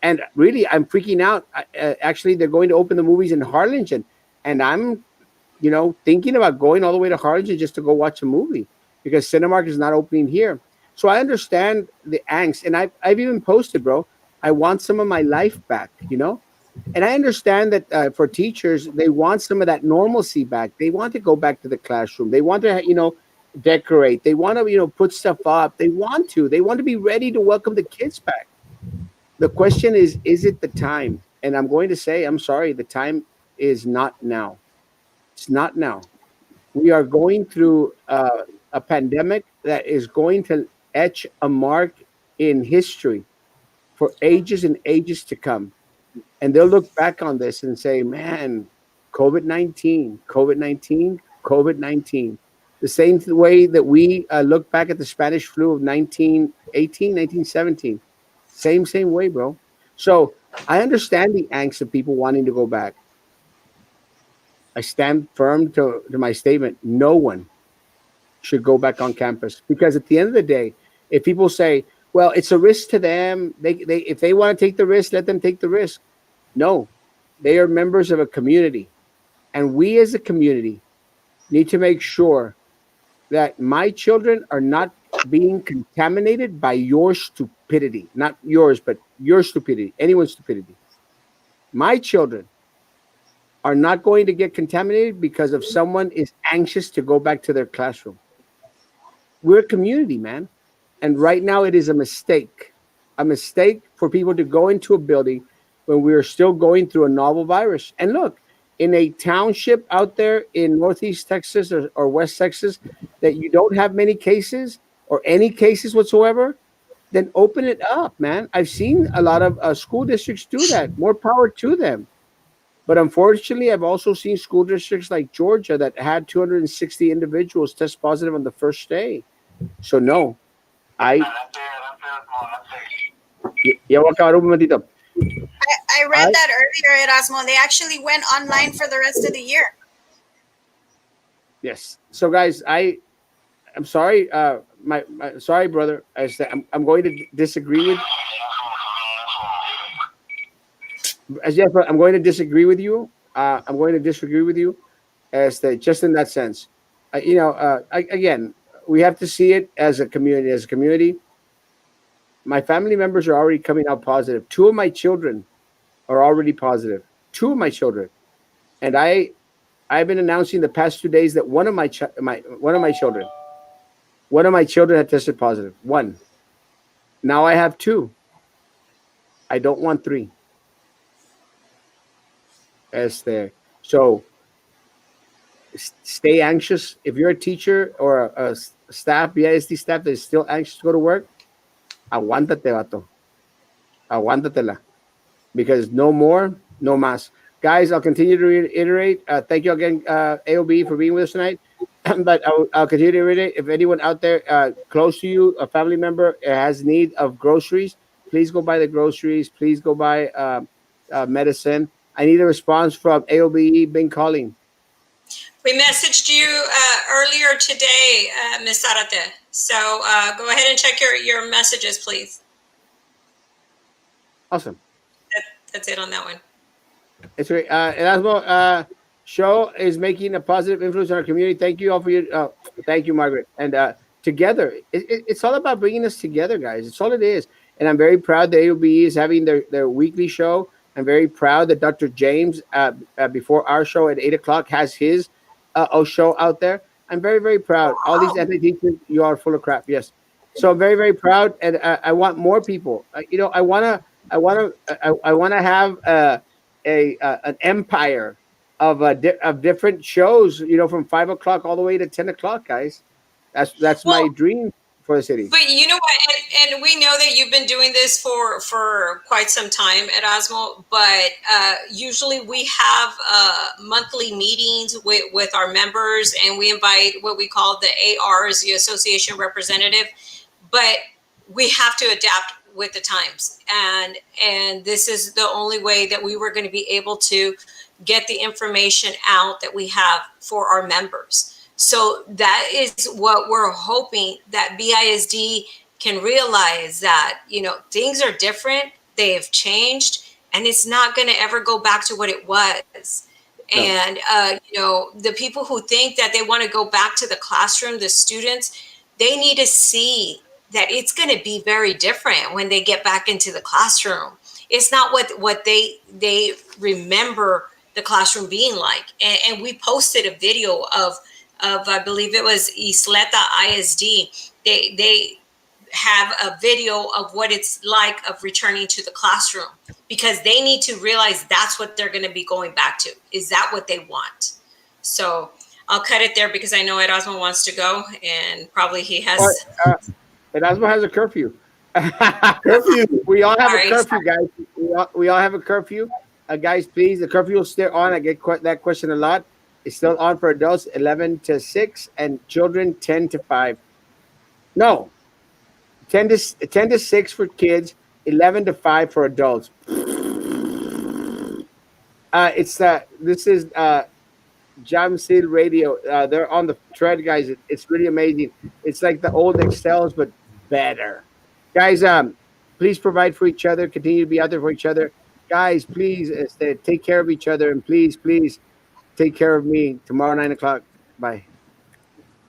S1: And really, I'm freaking out. Actually, they're going to open the movies in Harlingen, and I'm thinking about going all the way to Harlingen just to go watch a movie because Cinemark is not opening here. So I understand the angst, and I've even posted, bro. I want some of my life back. And I understand that for teachers, they want some of that normalcy back. They want to go back to the classroom. They want to, decorate. They want to, put stuff up. They want to. They want to be ready to welcome the kids back. The question is it the time? And I'm going to say, I'm sorry, the time is not now. It's not now. We are going through a pandemic that is going to etch a mark in history for ages and ages to come. And they'll look back on this and say, man, COVID 19, COVID 19, COVID 19. The same way that we look back at the Spanish flu of 1918, 1917. Same way, bro. So I understand the angst of people wanting to go back. I stand firm to my statement. No one should go back on campus because at the end of the day, if people say, well, it's a risk to them, they if they want to take the risk, let them take the risk. No, they are members of a community. And we as a community need to make sure that my children are not being contaminated by your stupidity. Not yours, but your stupidity, anyone's stupidity. My children are not going to get contaminated because of someone is anxious to go back to their classroom. We're a community, man. And right now it is a mistake for people to go into a building when we are still going through a novel virus. And look, in a township out there in Northeast Texas or West Texas that you don't have many cases or any cases whatsoever, then open it up, man. I've seen a lot of school districts do that. More power to them. But unfortunately, I've also seen school districts like Georgia that had 260 individuals test positive on the first day. So no, I ya voy a acabar un momentito.
S3: I read
S1: I
S3: that earlier, Erasmo. They actually went online for the rest of the year.
S1: Yes. So guys, I'm sorry, my sorry, brother. I'm going to disagree with as yes, I'm going to disagree with you. I'm going to disagree with you as that just in that sense. Again, we have to see it as a community. As a community, my family members are already coming out positive. Two of my children are already positive. Two of my children, and I've been announcing the past 2 days that one of my children had tested positive. One. Now I have two. I don't want three. As there. So stay anxious. If you're a teacher or a staff, BISD staff that is still anxious to go to work, aguántate, vato. Aguántatela. Because no more, no más. Guys, I'll continue to reiterate. Thank you again, AOB, for being with us tonight. But I'll continue to reiterate. If anyone out there close to you, a family member has need of groceries, please go buy the groceries. Please go buy medicine. I need a response from AOBE. Been calling.
S5: We messaged you earlier today, Ms. Zarate. So go ahead and check your messages, please.
S1: Awesome.
S5: That's it on that one.
S1: It's great. Erasmo, show is making a positive influence on our community. Thank you all for your. Thank you, Margaret. And together, it's all about bringing us together, guys. It's all it is. And I'm very proud that AOBE is having their weekly show. I'm very proud that Dr. James, before our show at 8 o'clock, has his show out there. I'm very, very proud. All these anti-teachers, you are full of crap. Yes. So I'm very, very proud, and I want more people. I want to have an empire of of different shows. You know, from 5 o'clock all the way to 10 o'clock, guys. That's my
S5: Well,
S1: dream for the city.
S5: but you know what? And we know that you've been doing this for quite some time, Erasmo. But usually we have monthly meetings with our members, and we invite what we call the ARs, the association representative. But we have to adapt with the times, and this is the only way that we were going to be able to get the information out that we have for our members. So that is what we're hoping, that BISD can realize, that, you know, things are different, they have changed, and it's not going to ever go back to what it was.
S1: No.
S5: And you know, the people who think that they want to go back to the classroom, the students, they need to see that it's going to be very different when they get back into the classroom. It's not what they remember the classroom being like. And we posted a video of I believe it was Isleta ISD. They have a video of what it's like of returning to the classroom, because they need to realize that's what they're going to be going back to. Is that what they want? So I'll cut it there because I know Erasmo wants to go, and probably he has.
S1: Erasmo has a curfew.
S2: Curfew.
S1: We all have
S5: Sorry,
S1: a curfew, guys. We all have a curfew. Guys, please, the curfew is still on. I get that question a lot. It's still on for adults, 11 to 6, and children, 10 to 5. No, 10 to 6 for kids, 11 to 5 for adults. This is Jam Seal Radio. They're on the thread, guys. It's really amazing. It's like the old Excels, but better. Guys, please provide for each other. Continue to be out there for each other. Guys, please take care of each other, and please take care of me tomorrow, 9 o'clock. Bye.